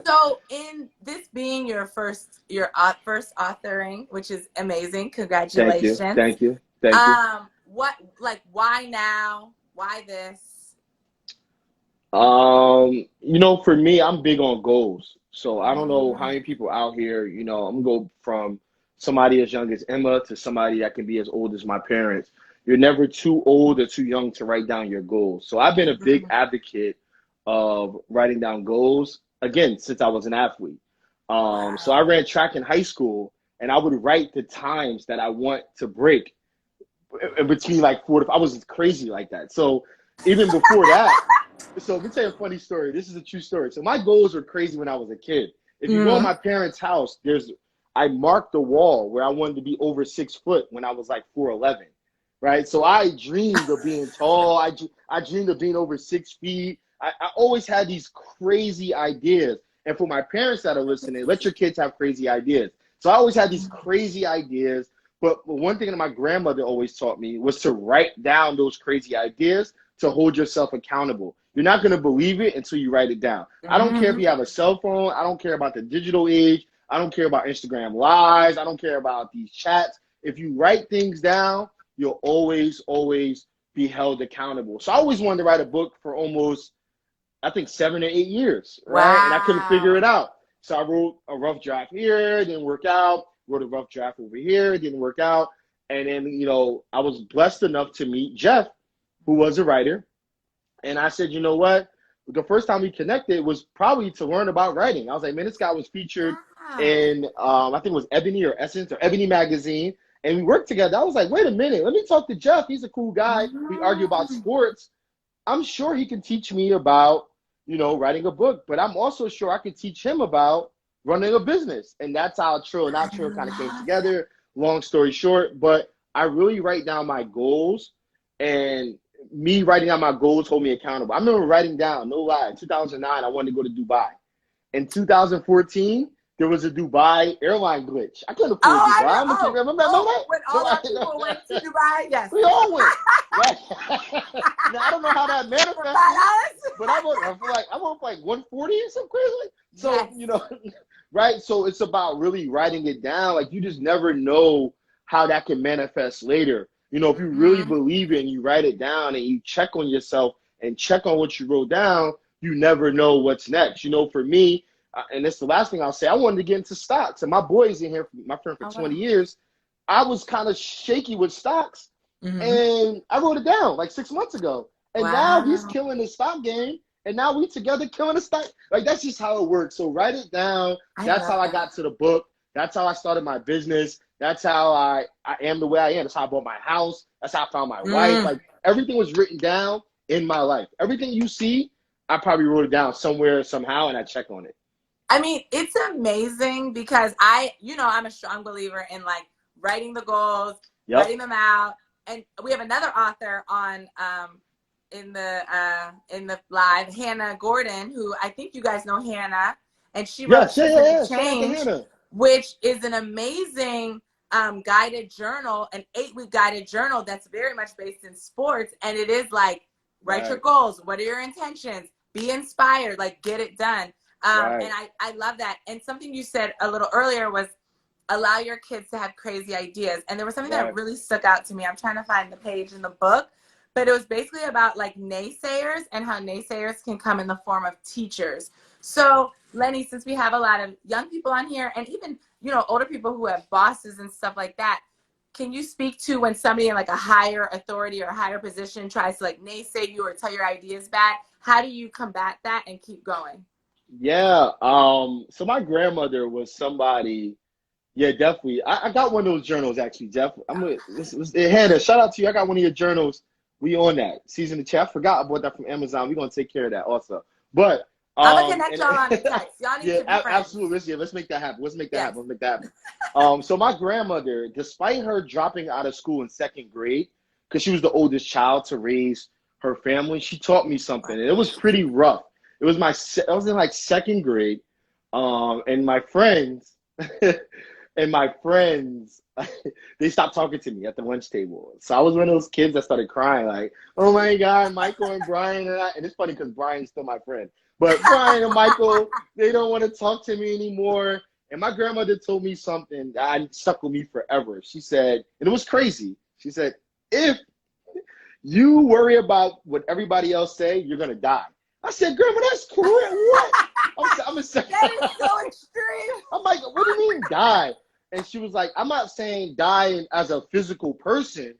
So, in this being your first authoring, which is amazing. Congratulations. Thank you. Why now? Why this? For me, I'm big on goals. So I don't know how many people out here, I'm gonna go from somebody as young as Emma to somebody that can be as old as my parents. You're never too old or too young to write down your goals. So I've been a big advocate of writing down goals, again, since I was an athlete. So I ran track in high school, and I would write the times that I want to break in between like 4 to 5. I was crazy like that. So even before that, so let me tell you a funny story. This is a true story. So my goals were crazy when I was a kid. If you go in my parents' house, I marked the wall where I wanted to be over 6 foot when I was like 4'11", right? So I dreamed of being tall. I dreamed of being over 6 feet. I always had these crazy ideas. And for my parents that are listening, let your kids have crazy ideas. So I always had these crazy ideas. But one thing that my grandmother always taught me was to write down those crazy ideas to hold yourself accountable. You're not going to believe it until you write it down. I don't care if you have a cell phone. I don't care about the digital age. I don't care about Instagram lives. I don't care about these chats. If you write things down, you'll always be held accountable. So I always wanted to write a book for almost, I think, 7 or 8 years, right? Wow. And I couldn't figure it out. So I wrote a rough draft here, didn't work out. Wrote a rough draft over here, didn't work out. And then, I was blessed enough to meet Jeff, who was a writer. And I said, you know what? The first time we connected was probably to learn about writing. I was like, man, this guy was featured in, I think it was Ebony or Essence or Ebony magazine. and we worked together. I was like, wait a minute, let me talk to Jeff. He's a cool guy. We argue about sports. I'm sure he can teach me about, writing a book, but I'm also sure I can teach him about running a business. And that's how Trill Not Trill kind of came together. Long story short, but I really write down my goals, and me writing down my goals hold me accountable. I remember writing down, no lie, in 2009, I wanted to go to Dubai. In 2014, there was a Dubai airline glitch. I couldn't afford Dubai. Remember that? When all our people went to Dubai, yes. We all went. Right? Now, I don't know how that manifested, but I went for like 140 or something crazy. So, yes. Right? So it's about really writing it down. Like, you just never know how that can manifest later. If you really believe it and you write it down and you check on yourself and check on what you wrote down, you never know what's next. For me, and that's the last thing I'll say, I wanted to get into stocks. And my boy's in here, my friend for 20 years. I was kind of shaky with stocks. And I wrote it down like 6 months ago. And now he's killing the stock game. And now we together killing the stock. Like, that's just how it works. So write it down. That's how I got to the book. That's how I started my business. That's how I am the way I am. That's how I bought my house. That's how I found my wife. Like, everything was written down in my life. Everything you see, I probably wrote it down somewhere, somehow, and I check on it. I mean, it's amazing because I'm a strong believer in like writing the goals, writing them out. And we have another author on in the live, Hannah Gordon, who I think you guys know Hannah, and she wrote Change, which is an amazing guided journal, an 8-week guided journal that's very much based in sports. And it is like, write your goals. What are your intentions? Be inspired, like get it done. And I love that. And something you said a little earlier was allow your kids to have crazy ideas. And there was something that really stuck out to me. I'm trying to find the page in the book, but it was basically about like naysayers and how naysayers can come in the form of teachers. So Lenny, since we have a lot of young people on here and even, older people who have bosses and stuff like that, can you speak to when somebody in like a higher authority or a higher position tries to like naysay you or tell your ideas bad? How do you combat that and keep going? Yeah. So my grandmother was somebody. Yeah, definitely. I got one of those journals actually, Jeff. Hannah, shout out to you. I got one of your journals. We on that. Season the Chat. I forgot I bought that from Amazon. We're gonna take care of that also. But I'm gonna connect y'all on the text. Y'all need to be friends. Absolutely. Let's make that happen. Let's make that happen. So my grandmother, despite her dropping out of school in 2nd grade, because she was the oldest child to raise her family, she taught me something, and it was pretty rough. I was in like 2nd grade, and my friends, they stopped talking to me at the lunch table. So I was one of those kids that started crying, like, oh my God, Michael and Brian and it's funny because Brian's still my friend. But Brian and Michael, they don't want to talk to me anymore. And my grandmother told me something that stuck with me forever. She said, and it was crazy. She said, if you worry about what everybody else say, you're going to die. I said, Grandma, that's correct. What? That is so extreme. I'm like, what do you mean die? And she was like, I'm not saying die as a physical person,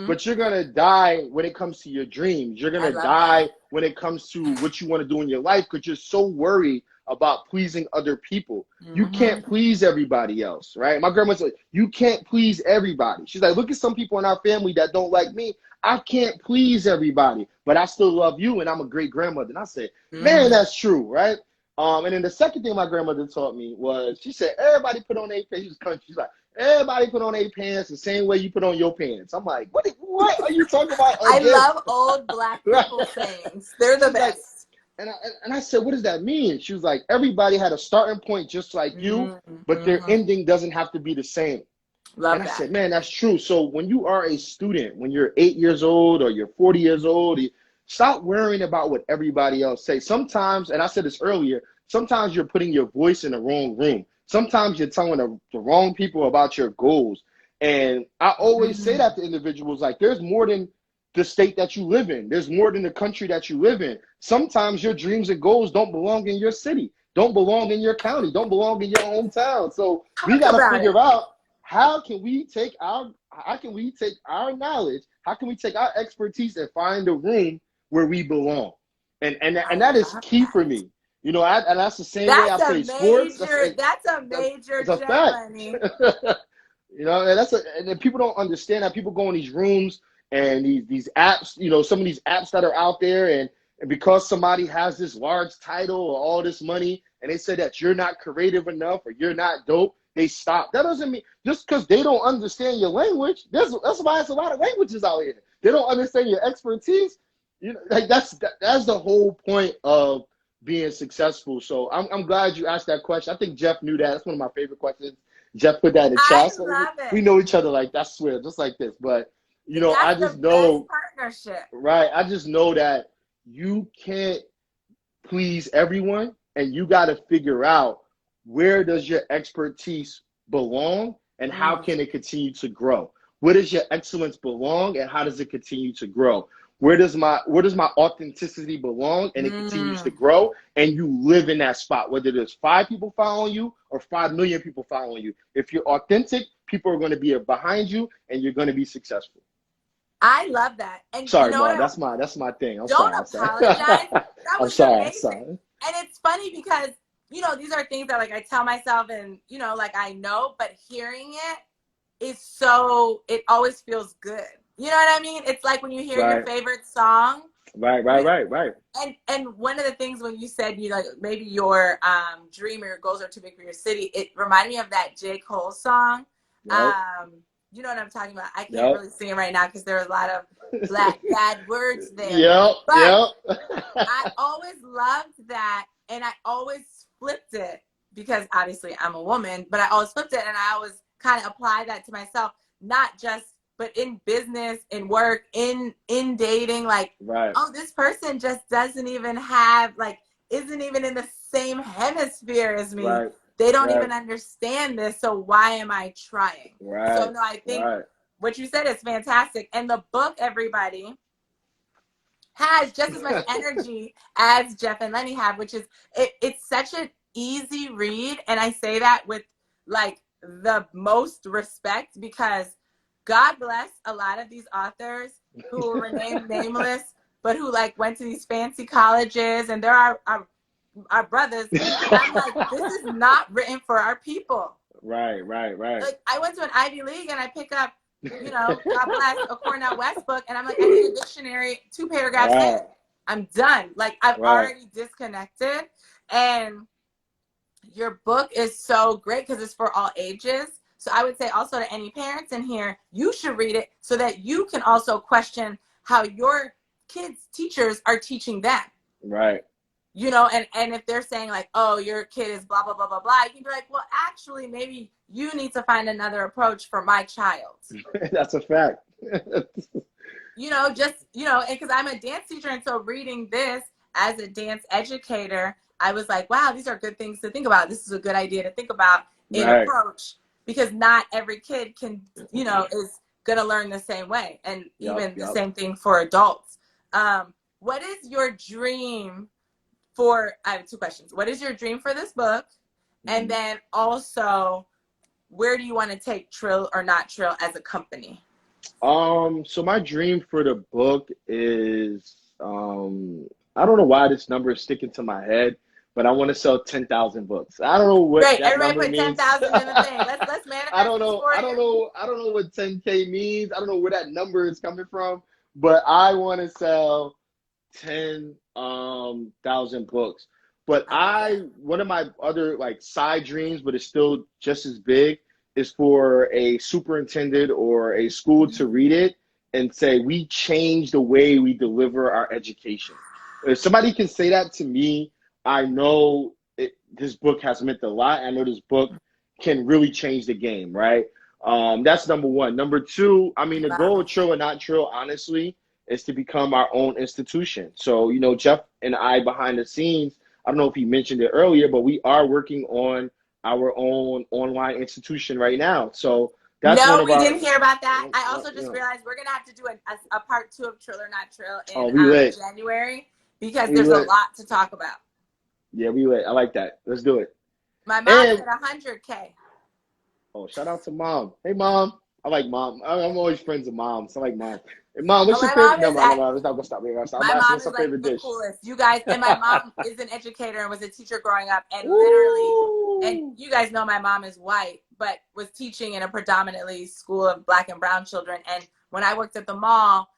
but you're going to die when it comes to your dreams. You're going to die when it comes to what you want to do in your life because you're so worried about pleasing other people. You can't please everybody else, right? My grandma said, you can't please everybody. She's like, look at some people in our family that don't like me. I can't please everybody, but I still love you, and I'm a great grandmother. And I said, man, that's true, right? And then the second thing my grandmother taught me was, she said, everybody put on their pants. She was country. She's like, everybody put on their pants the same way you put on your pants. I'm like, what are you talking about? I love old Black people sayings. They're the best. Like, and I said, what does that mean? She was like, everybody had a starting point just like you, but their ending doesn't have to be the same. Love that. I said, man, that's true. So when you are a student, when you're 8 years old or you're 40 years old, stop worrying about what everybody else says. Sometimes, and I said this earlier, sometimes you're putting your voice in the wrong room. Sometimes you're telling the wrong people about your goals. And I always say that to individuals, like, there's more than the state that you live in. There's more than the country that you live in. Sometimes your dreams and goals don't belong in your city, don't belong in your county, don't belong in your hometown. So we got to figure out, how can we take our knowledge, how can we take our expertise and find a room where we belong? And that is key for me. And that's the same way I play sports. That's a major fact. You know, and then people don't understand that. People go in these rooms and these apps, you know, some of these apps that are out there, and because somebody has this large title or all this money, and they say that you're not creative enough or you're not dope, they stop. That doesn't mean just because they don't understand your language. That's why there's a lot of languages out here. They don't understand your expertise. You know, like that's the whole point of being successful. So I'm glad you asked that question. I think Jeff knew that. That's one of my favorite questions. Jeff put that in the I chat. So love we it. know each other like that, I swear, just like this. But you know, I That's just the best know, partnership. right? I just know that you can't please everyone, and you got to figure out where does your expertise belong and how can it continue to grow. Where does your excellence belong and how does it continue to grow? Where does my authenticity belong and it continues to grow, and you live in that spot, whether there's 5 people following you or 5 million people following you. If you're authentic, people are going to be behind you and you're going to be successful. I love that. And you Sorry, know Mom, what? that's my thing. I'm Don't sorry. apologize. That I'm was sorry. I'm amazing. sorry. And it's funny because, you know, these are things that like I tell myself and, you know, like I know, but hearing it is so, it always feels good. You know what I mean? It's like when you hear your favorite song. Right. And one of the things when you said, you know, like maybe your dream or your goals are too big for your city, it reminded me of that J. Cole song. Yep. You know what I'm talking about? I can't Yep. really sing it right now because there are a lot of bad words there. Yep. But I always loved that, and I always flipped it because obviously I'm a woman, but I always flipped it, and I always kind of apply that to myself, not just but in business, in work, in dating, like, oh, this person just doesn't even have, like, isn't even in the same hemisphere as me. They don't even understand this, so why am I trying? So, no, I think what you said is fantastic. And the book, everybody, has just as much energy as Jeff and Lenny have, which is, it's such an easy read. And I say that with, like, the most respect because God bless a lot of these authors who will remain nameless, but who like went to these fancy colleges, and there are our brothers. I'm like, this is not written for our people. Right. Like I went to an Ivy League and I pick up, you know, God bless a Cornell West book, and I'm like, I need a dictionary, 2 paragraphs in, I'm done. Like I've already disconnected, and your book is so great because it's for all ages. So I would say also to any parents in here, you should read it so that you can also question how your kids' teachers are teaching them. Right. You know, and if they're saying like, oh, your kid is blah, blah, blah, blah, blah, you can be like, well, actually, maybe you need to find another approach for my child. That's a fact. You know, just, you know, because I'm a dance teacher. And so reading this as a dance educator, I was like, wow, these are good things to think about. This is a good idea to think about in approach. Because not every kid can, you know, is going to learn the same way. And even the same thing for adults. What is your dream for, I have 2 questions. What is your dream for this book? And then also, where do you want to take Trill or Not Trill as a company? So my dream for the book is, I don't know why this number is sticking to my head, but I want to sell 10,000 books. I don't know what that Everybody number put means. 10,000 in the thing. Let's manifest. I don't know what 10K means. I don't know where that number is coming from, but I want to sell 10,000 books. But one of my other like side dreams, but it's still just as big, is for a superintendent or a school to read it and say, we change the way we deliver our education. If somebody can say that to me, I know this book has meant a lot. I know this book can really change the game, right? That's number 1. Number 2, I mean, the goal of Trill or Not Trill, honestly, is to become our own institution. So, you know, Jeff and I behind the scenes, I don't know if he mentioned it earlier, but we are working on our own online institution right now. So that's one of our... didn't hear about that. I also just realized we're going to have to do a part 2 of Trill or Not Trill in January because there's a lot to talk about. Yeah, we lit. I like that. Let's do it. My mom said 100K. Oh, shout out to Mom. Hey, Mom. I like Mom. I'm always friends with Moms. I like Mom. Hey, Mom, what's your favorite? No, it's not going to stop me. My mom is like the coolest. You guys, and my mom is an educator and was a teacher growing up. And literally, and you guys know my mom is white, but was teaching in a predominantly school of Black and brown children. And when I worked at the mall,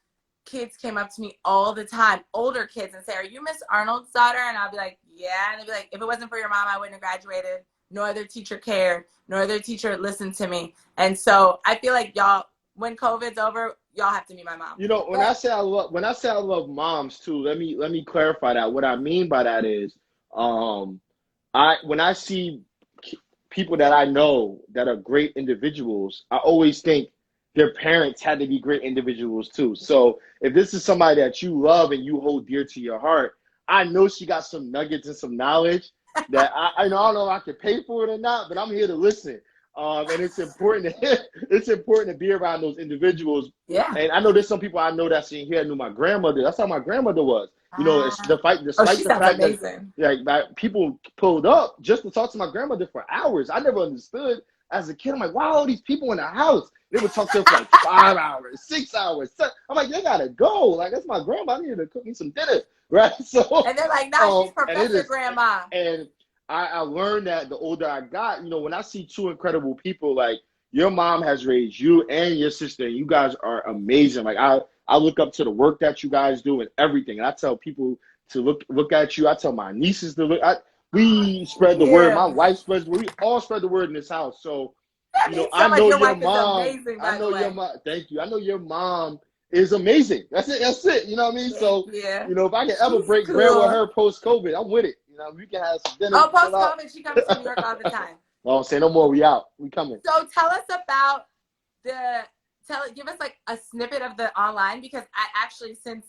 kids came up to me all the time, older kids, and say, "Are you Miss Arnold's daughter?" And I'll be like, "Yeah." And they'd be like, "If it wasn't for your mom, I wouldn't have graduated. No other teacher cared. No other teacher listened to me." And so I feel like y'all, when COVID's over, y'all have to meet my mom. You know, when I say I love moms too, let me clarify that. What I mean by that is, when I see people that I know that are great individuals, I always think their parents had to be great individuals too. So if this is somebody that you love and you hold dear to your heart, I know she got some nuggets and some knowledge that I don't know if I can pay for it or not, but I'm here to listen. And it's important to be around those individuals. Yeah. And I know there's some people I know that's in here knew my grandmother. That's how my grandmother was. You know, it's despite she the sounds fact amazing. that people pulled up just to talk to my grandmother for hours. I never understood as a kid. I'm like, wow, all these people in the house. They would talk to her for like 5 hours, 6 hours. I'm like, they gotta go. Like, that's my grandma. I need her to cook me some dinner, right? So, and they're like, "Nah, she's Professor Grandma." And I learned that the older I got, you know, when I see two incredible people, like your mom has raised you and your sister, and you guys are amazing. Like I look up to the work that you guys do and everything. And I tell people to look at you. I tell my nieces to look. We spread the word. My wife spreads the word. We all spread the word in this house. So, you know, I know your mom. I know your mom. Thank you. I know your mom is amazing. That's it. That's it. You know what I mean? So, you know, if I can ever break bread with her post-COVID, I'm with it. You know, we can have some dinner. Oh, post-COVID, she comes to New York all the time. Well, say no more. We out. We coming. So tell us about give us like a snippet of the online, because I actually, since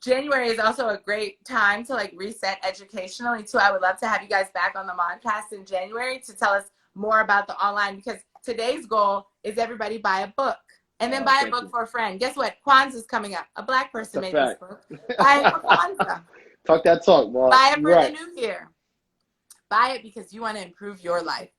January is also a great time to like reset educationally too. I would love to have you guys back on the MAUDCAST in January to tell us more about the online, because today's goal is everybody buy a book. And then buy a book for a friend. Guess what? Kwanzaa's coming up. A Black person made this book. Buy it for Kwanzaa. Talk that talk, boy. Buy it for the new year. Buy it because you want to improve your life.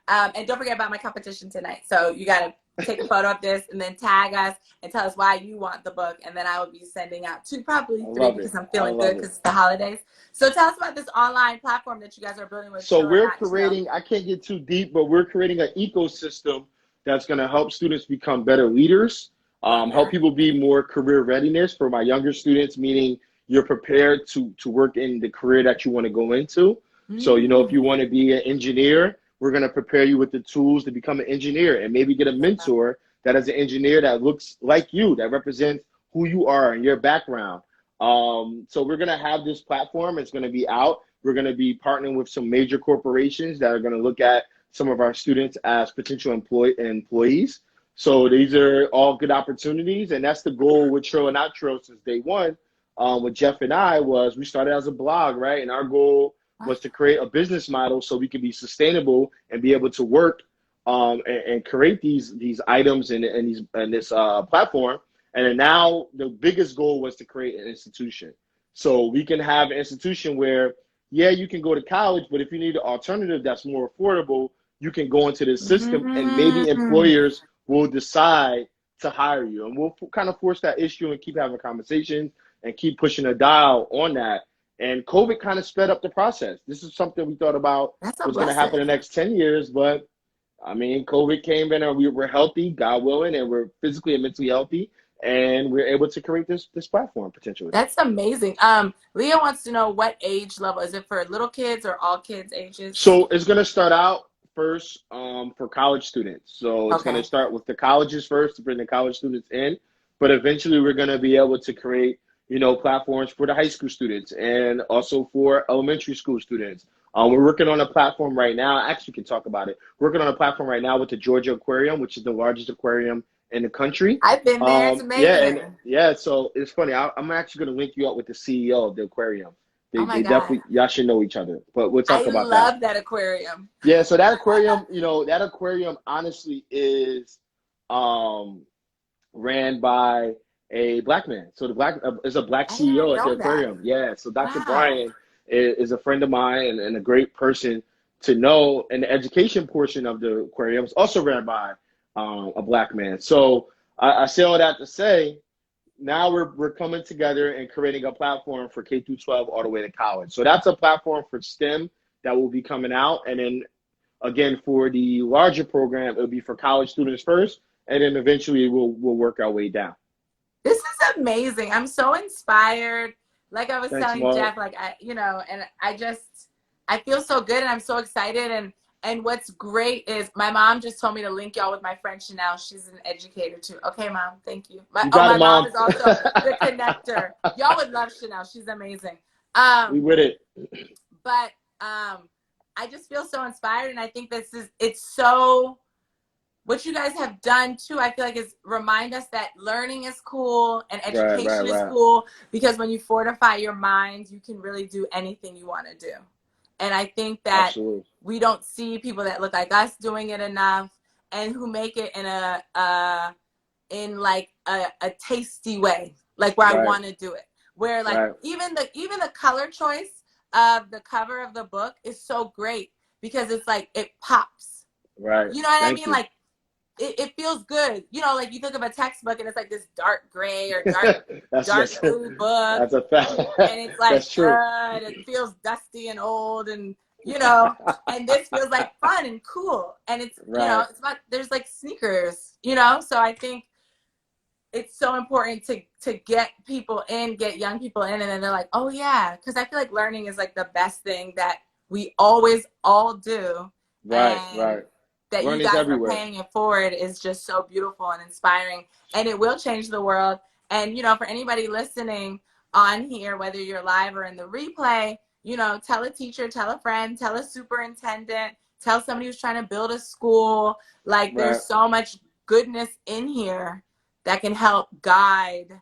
And don't forget about my competition tonight. So you got to take a photo of this and then tag us and tell us why you want the book. And then I will be sending out probably 3 because I'm feeling good because it's the holidays. So tell us about this online platform that you guys are building with. So we're creating, I can't get too deep, but we're creating an ecosystem that's going to help students become better leaders, help people be more career readiness for my younger students, meaning you're prepared to work in the career that you want to go into. So, you know, if you want to be an engineer, we're going to prepare you with the tools to become an engineer, and maybe get a mentor that is an engineer that looks like you, that represents who you are and your background. So we're going to have this platform. It's going to be out. We're going to be partnering with some major corporations that are going to look at some of our students as potential employees. So these are all good opportunities. And that's the goal with Tro and Not Tro since day one. With Jeff and I was, we started as a blog, right? And our goal was to create a business model so we could be sustainable and be able to work and create these items and this platform. And then now the biggest goal was to create an institution. So we can have an institution where, yeah, you can go to college, but if you need an alternative that's more affordable, you can go into this system and maybe employers will decide to hire you. And we'll kind of force that issue and keep having conversations and keep pushing a dial on that. And COVID kind of sped up the process. This is something we thought about was going to happen in the next 10 years. But, I mean, COVID came in and we were healthy, God willing, and we're physically and mentally healthy. And we're able to create this platform potentially. That's amazing. Leah wants to know what age level. Is it for little kids or all kids ages? So it's going to start out first for college students. So it's going to start with the colleges first to bring the college students in. But eventually we're going to be able to create, you know, platforms for the high school students and also for elementary school students. We're working on a platform right now. I actually can talk about it. We're working on a platform right now with the Georgia Aquarium, which is the largest aquarium in the country. I've been there. It's amazing. So it's funny. I'm actually going to link you up with the CEO of the aquarium. They God. definitely, y'all should know each other, but we'll talk about that. I love that aquarium. Yeah. So that aquarium, you know, that aquarium honestly is ran by a Black man. So the is a Black CEO at the aquarium. Yeah. So Dr. Brian is a friend of mine and a great person to know. And the education portion of the aquarium is also ran by a Black man. So I say all that to say, now we're coming together and creating a platform for K through 12 all the way to college. So that's a platform for STEM that will be coming out. And then again, for the larger program, it'll be for college students first, and then eventually we'll work our way down. This is amazing. I'm so inspired. Like I was Thanks, telling Maud. Jeff, like and I feel so good and I'm so excited. And what's great is my mom just told me to link y'all with my friend Chanel. She's an educator too. Okay, Mom, thank you. You got My it, mom Mom. is also the connector. Y'all would love Chanel. She's amazing. We with it. But I just feel so inspired, and I think it's so. What you guys have done too, I feel like, is remind us that learning is cool and education is Right. cool, because when you fortify your mind, you can really do anything you want to do. And I think that Absolutely. we don't see people that look like us doing it enough, and who make it in a tasty way, like where I Right. want to do it. Where like Right. even the color choice of the cover of the book is so great, because it's like it pops. Right. You know what I Thank mean? you. Like it feels good. You know, like you think of a textbook and it's like this dark gray or dark blue book, that's a fact. and it's like That's true. and it feels dusty and old, and and this feels like fun and cool, and it's Right. it's about, there's like sneakers, so I think it's so important to get people in, get young people in, and then they're like, oh yeah, because I feel like learning is like the best thing that we always all do. Right. And Right. that you Learning's guys are everywhere. paying it forward is just so beautiful and inspiring, and it will change the world. And for anybody listening on here, whether you're live or in the replay, tell a teacher, tell a friend, tell a superintendent, tell somebody who's trying to build a school. Like Right. there's so much goodness in here that can help guide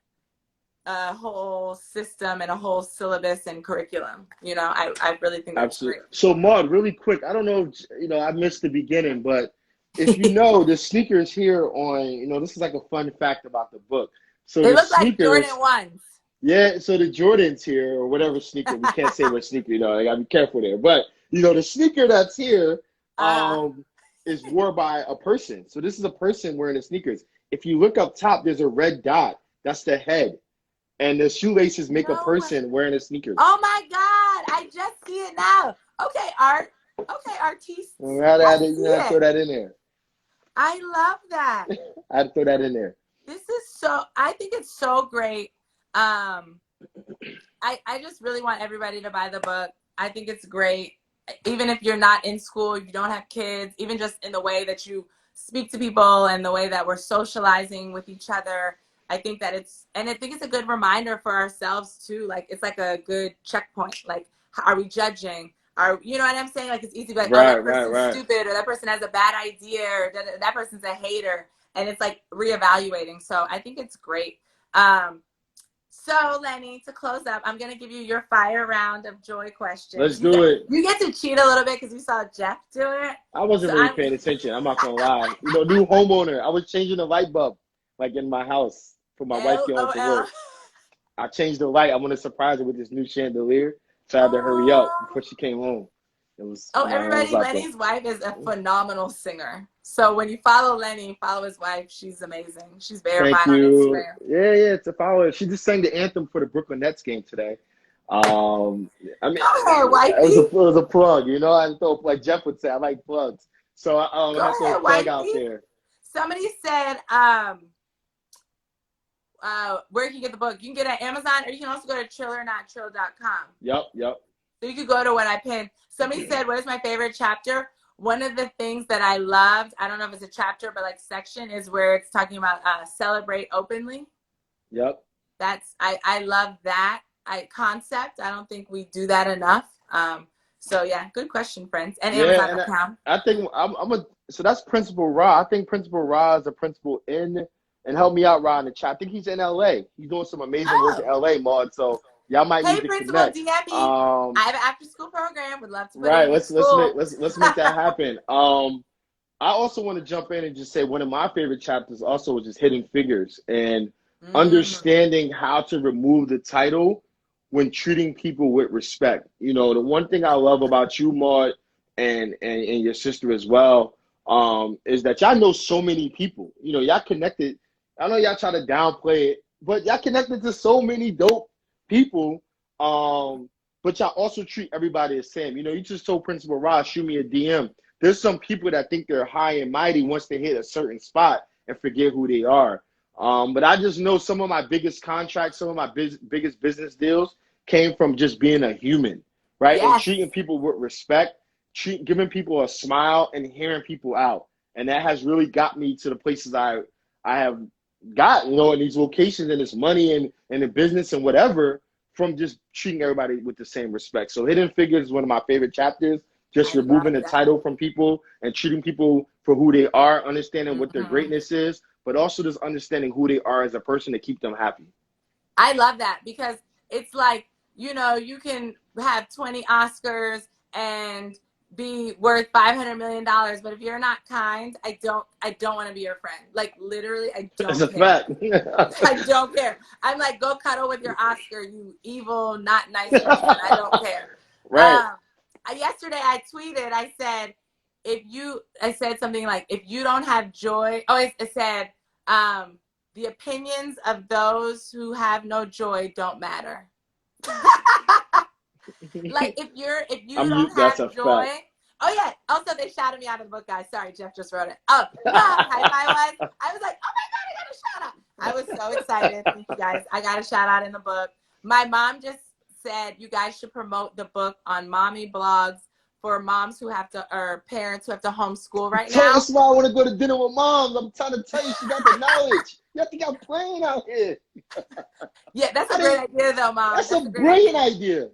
a whole system and a whole syllabus and curriculum. I really think that's Absolutely. great. So, Maud, really quick, I don't know if, I missed the beginning, but if the sneakers here on, this is like a fun fact about the book. So They the look like Jordan sneakers, 1s. yeah, so the Jordans here, or whatever sneaker, we can't say what sneaker, I gotta be careful there. But, the sneaker that's here is worn by a person. So this is a person wearing the sneakers. If you look up top, there's a red dot. That's the head. And the shoelaces make a person wearing the sneakers. Oh my God, I just see it now. Okay, Art. Okay, artiste. I had to throw that in there. I love that. I had to throw that in there. I think it's so great. I just really want everybody to buy the book. I think it's great. Even if you're not in school, if you don't have kids, even just in the way that you speak to people and the way that we're socializing with each other. I think that it's a good reminder for ourselves too. Like it's like a good checkpoint. Like, are we judging? You know what I'm saying? Like it's easy to be like, right, oh, that person's right. stupid, or that person has a bad idea, or that person's a hater. And it's like reevaluating. So I think it's great. So Lenny, to close up, I'm going to give you your fire round of joy questions. Let's do it. You get to cheat a little bit because you saw Jeff do it. I wasn't really paying attention. I'm not going to lie. New homeowner. I was changing the light bulb, like in my house for my wife going to work. I changed the light. I want to surprise her with this new chandelier. So I had to hurry up before she came home. Everybody, Lenny's wife is a phenomenal singer. So when you follow Lenny, follow his wife. She's amazing. She's verified on Instagram. Yeah, it's a follow. She just sang the anthem for the Brooklyn Nets game today. Go ahead, wifey. It was a plug, I thought, like Jeff would say, I like plugs. So I have to plug out there. Somebody said, where can you get the book? You can get it at Amazon, or you can also go to chillernotrill.com. Yep. So you could go to what I pinned. Somebody said, what is my favorite chapter? One of the things that I loved, I don't know if it's a chapter, but like section, is where it's talking about celebrate openly. Yep. I love that concept. I don't think we do that enough. So yeah, good question, friends. And Amazon account. I think so that's Principal Ra. I think Principal Ra is a principal and help me out, Ra, in the chat. I think he's in LA. He's doing some amazing work in LA, Maud. So y'all might need to Principal, connect. DM me. I have an after school program. Would love to put it in let's make that happen. I also want to jump in and just say one of my favorite chapters also was just Hidden Figures and understanding how to remove the title when treating people with respect. The one thing I love about you, Maud, and your sister as well, is that y'all know so many people. Y'all connected. I know y'all try to downplay it, but y'all connected to so many dope people. But y'all also treat everybody the same. You just told Principal Ross, shoot me a DM there's some people that think they're high and mighty once they hit a certain spot and forget who they are. But I just know some of my biggest contracts, some of my biggest business deals came from just being a human, right? And Yes. treating people with respect, giving people a smile and hearing people out. And that has really got me to the places I have got, in these locations and this money and the business and whatever, from just treating everybody with the same respect. So Hidden Figures is one of my favorite chapters, just I love removing the that. title from people and treating people for who they are, understanding what their Mhm. greatness is, but also just understanding who they are as a person to keep them happy. I love that, because it's like, you can have 20 Oscars and be worth $500 million, but if you're not kind, I don't want to be your friend. Like, literally, I It's don't a care. fact. I don't care. I'm like, go cuddle with your Oscar, you evil, not nice person. I don't care. Right. Yesterday I tweeted, I said something like, if you don't have joy, it said, the opinions of those who have no joy don't matter. Like, if you don't That's have a joy. fact. Oh yeah. Also, they shouted me out of the book, guys. Sorry, Jeff just wrote it. Oh, you know how hype I was? I was like, oh my God, I got a shout out. I was so excited. Thank you, guys. I got a shout out in the book. My mom just said you guys should promote the book on mommy blogs for moms who have to, or parents who have to homeschool right now. That's why I want to go to dinner with moms. I'm trying to tell you, she got the knowledge. You have to get playing out here. Yeah, that's a great idea, though, Mom. That's a brilliant idea.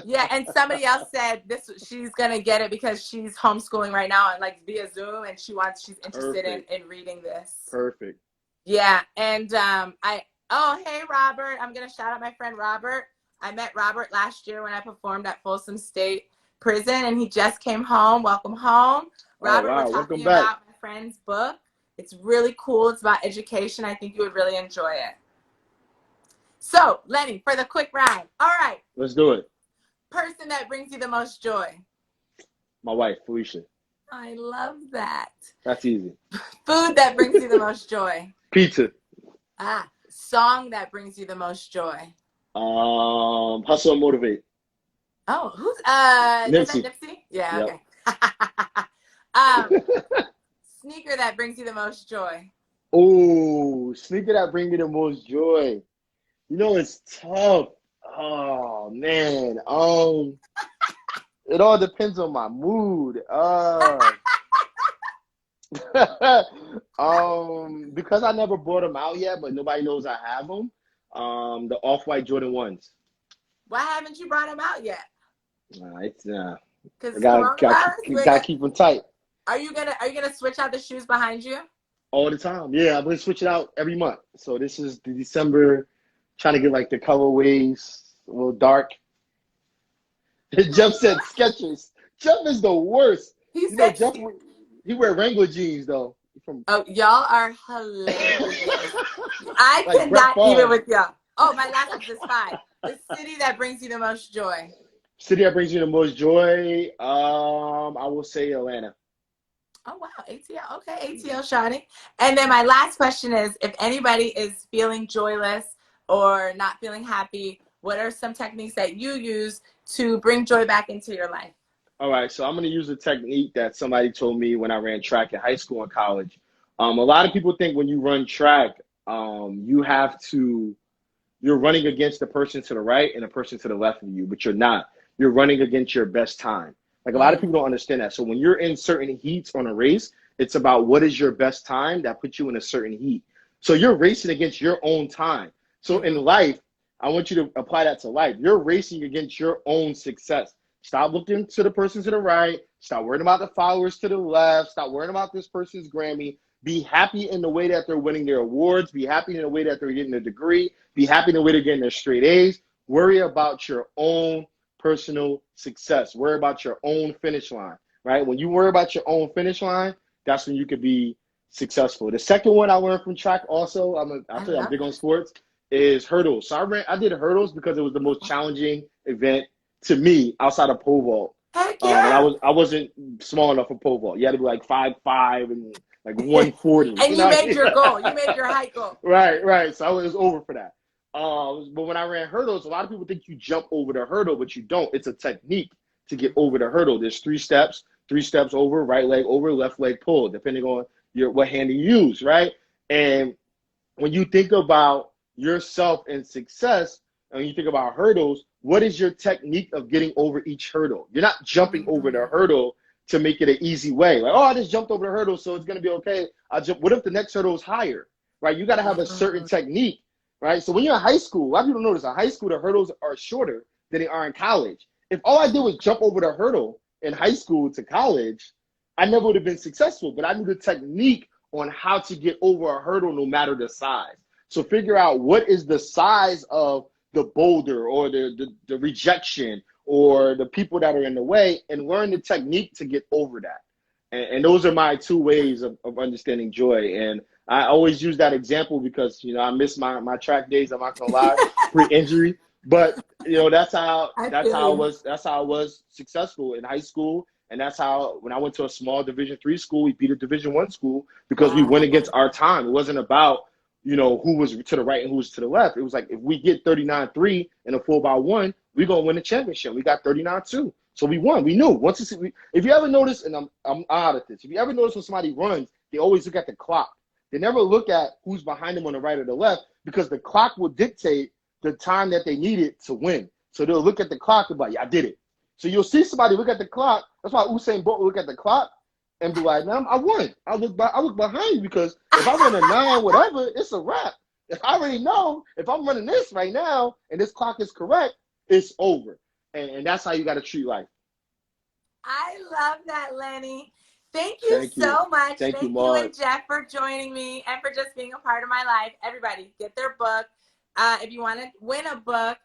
Yeah, and somebody else said she's gonna get it because she's homeschooling right now and like via Zoom, and she's interested in reading this. Perfect. Yeah, and hey Robert, I'm gonna shout out my friend Robert. I met Robert last year when I performed at Folsom State Prison, and he just came home. Welcome home, Robert. Oh, wow. We're talking Welcome back. about my friend's book. It's really cool. It's about education. I think you would really enjoy it. So, Lenny, for the quick round. All right. Let's do it. Person that brings you the most joy. My wife, Felicia. I love that. That's easy. Food that brings you the most joy. Pizza. Song that brings you the most joy. Hustle and Motivate. Oh, who's Nipsey. Is that Nipsey? Yeah, Yep. Okay. Sneaker that brings you the most joy. Oh, sneaker that brings me the most joy. It's tough. Oh man. It all depends on my mood. Because I never brought them out yet, but nobody knows I have them. The Off-White Jordan 1s. Why haven't you brought them out yet? I gotta keep them tight. Are you gonna switch out the shoes behind you? All the time. Yeah, I'm gonna switch it out every month. So this is the December, trying to get like the colorways a little dark. Jeff said Skechers. Jeff is the worst. Jeff, he wear Wrangler jeans though. Y'all are hilarious. I like cannot even with y'all. Oh, my last one is 5. The city that brings you the most joy. City that brings you the most joy. I will say Atlanta. Oh wow, ATL. Okay, ATL shawty. And then my last question is, if anybody is feeling joyless or not feeling happy, what are some techniques that you use to bring joy back into your life? All right, so I'm going to use a technique that somebody told me when I ran track in high school and college. A lot of people think when you run track, you're running against the person to the right and the person to the left of you, but you're not. You're running against your best time. Like, a lot of people don't understand that. So when you're in certain heats on a race, it's about what is your best time that puts you in a certain heat. So you're racing against your own time. So in life, I want you to apply that to life. You're racing against your own success. Stop looking to the person to the right. Stop worrying about the followers to the left. Stop worrying about this person's Grammy. Be happy in the way that they're winning their awards. Be happy in the way that they're getting their degree. Be happy in the way they're getting their straight A's. Worry about your own personal success. Worry about your own finish line, right? When you worry about your own finish line, that's when you could be successful. The second one I learned from track also, I'm big on sports, is hurdles. So I did hurdles because it was the most challenging event to me outside of pole vault. Heck yeah. And I wasn't small enough for pole vault. You had to be like 5'5" and like 140. And you made your goal. You made your height goal. Right. So I was over for that. But when I ran hurdles, a lot of people think you jump over the hurdle, but you don't. It's a technique to get over the hurdle. There's 3 steps. 3 steps over, right leg over, left leg pull, depending on what hand you use, right? And when you think about yourself and success, and you think about hurdles, what is your technique of getting over each hurdle? You're not jumping over the hurdle to make it an easy way. Like, oh, I just jumped over the hurdle, so it's going to be okay. I'll jump. What if the next hurdle is higher, right? You got to have a certain technique, right? So when you're in high school, a lot of people notice in high school, the hurdles are shorter than they are in college. If all I did was jump over the hurdle in high school to college, I never would have been successful, but I knew the technique on how to get over a hurdle no matter the size. So figure out what is the size of the boulder or the rejection or the people that are in the way, and learn the technique to get over that. And those are my 2 ways of understanding joy. And I always use that example because, you know, I miss my track days, I'm not gonna lie, pre-injury. But you know, that's how I was successful in high school. And that's how, when I went to a small Division III school, we beat a Division I school because we went against our time. It wasn't about, you know, who was to the right and who was to the left. It was like, if we get 39-3 in a 4x1, we're going to win the championship. We got 39-2. So we won. We knew. If you ever notice, and I'm out of this, if you ever notice when somebody runs, they always look at the clock. They never look at who's behind them on the right or the left, because the clock will dictate the time that they needed to win. So they'll look at the clock and be like, yeah, I did it. So you'll see somebody look at the clock. That's why Usain Bolt will look at the clock and be like, man, I won. I look behind you, because if I run a 9, whatever, it's a wrap. If I already know, if I'm running this right now and this clock is correct, it's over. And that's how you got to treat life. I love that, Lenny. Thank you so much. Thank you, and Jeff, for joining me and for just being a part of my life. Everybody, get their book. If you want to win a book,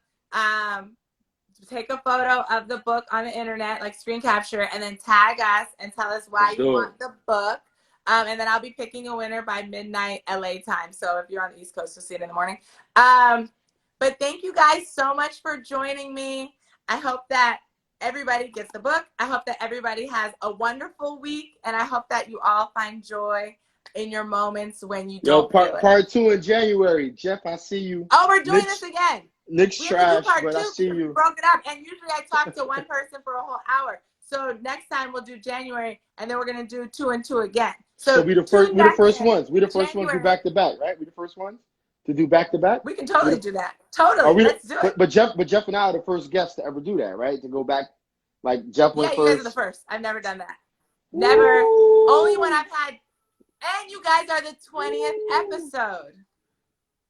take a photo of the book on the internet, like screen capture it, and then tag us and tell us why you want the book. And then I'll be picking a winner by midnight LA time. So if you're on the East Coast, you'll see it in the morning. But thank you guys so much for joining me. I hope that everybody gets the book. I hope that everybody has a wonderful week. And I hope that you all find joy in your moments when you don't feel it. Part 2 in January. Jeff, I see you. Oh, we're doing this again. Nick's trash, but I see you. Broke it up, and usually I talk to one person for a whole hour. So next time we'll do January, and then we're gonna do 2 and 2 again. So we the first ones. We the first ones to do back to back, right? We the first ones to do back to back. We can totally do that. Totally, let's do it. But Jeff and I are the first guests to ever do that, right? To go back, like Jeff went first. Yeah, you guys are the first. I've never done that. Never. Ooh. Only when I've had. And you guys are the 20th episode.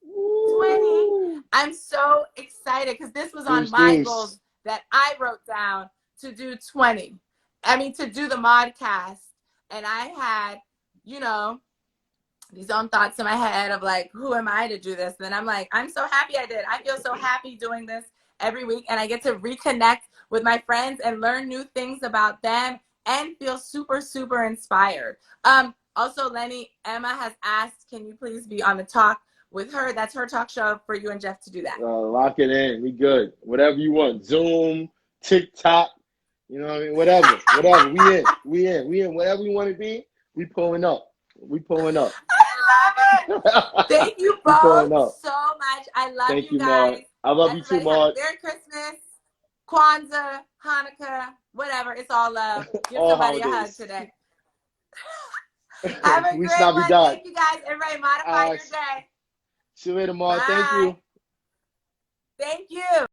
20. I'm so excited because this was on my goals that I wrote down to do 20. I mean, to do the MAUDCAST. And I had, you know, these own thoughts in my head of like, who am I to do this? And then I'm like, I'm so happy I did. I feel so happy doing this every week. And I get to reconnect with my friends and learn new things about them and feel super, super inspired. Also, Lenny, Emma has asked, can you please be on the talk with her? That's her talk show for you and Jeff to do that. Lock it in. We good. Whatever you want. Zoom, TikTok, you know what I mean? Whatever. We in. Whatever you want to be, we pulling up. I love it. Thank you both so much. I love you guys. Maud. I love you too, Maud. Merry Christmas, Kwanzaa, Hanukkah, whatever. It's all love. Give somebody a hug today. Have a great one. Thank you guys. Everybody modify your day. See you later, Maud. Thank you. Thank you.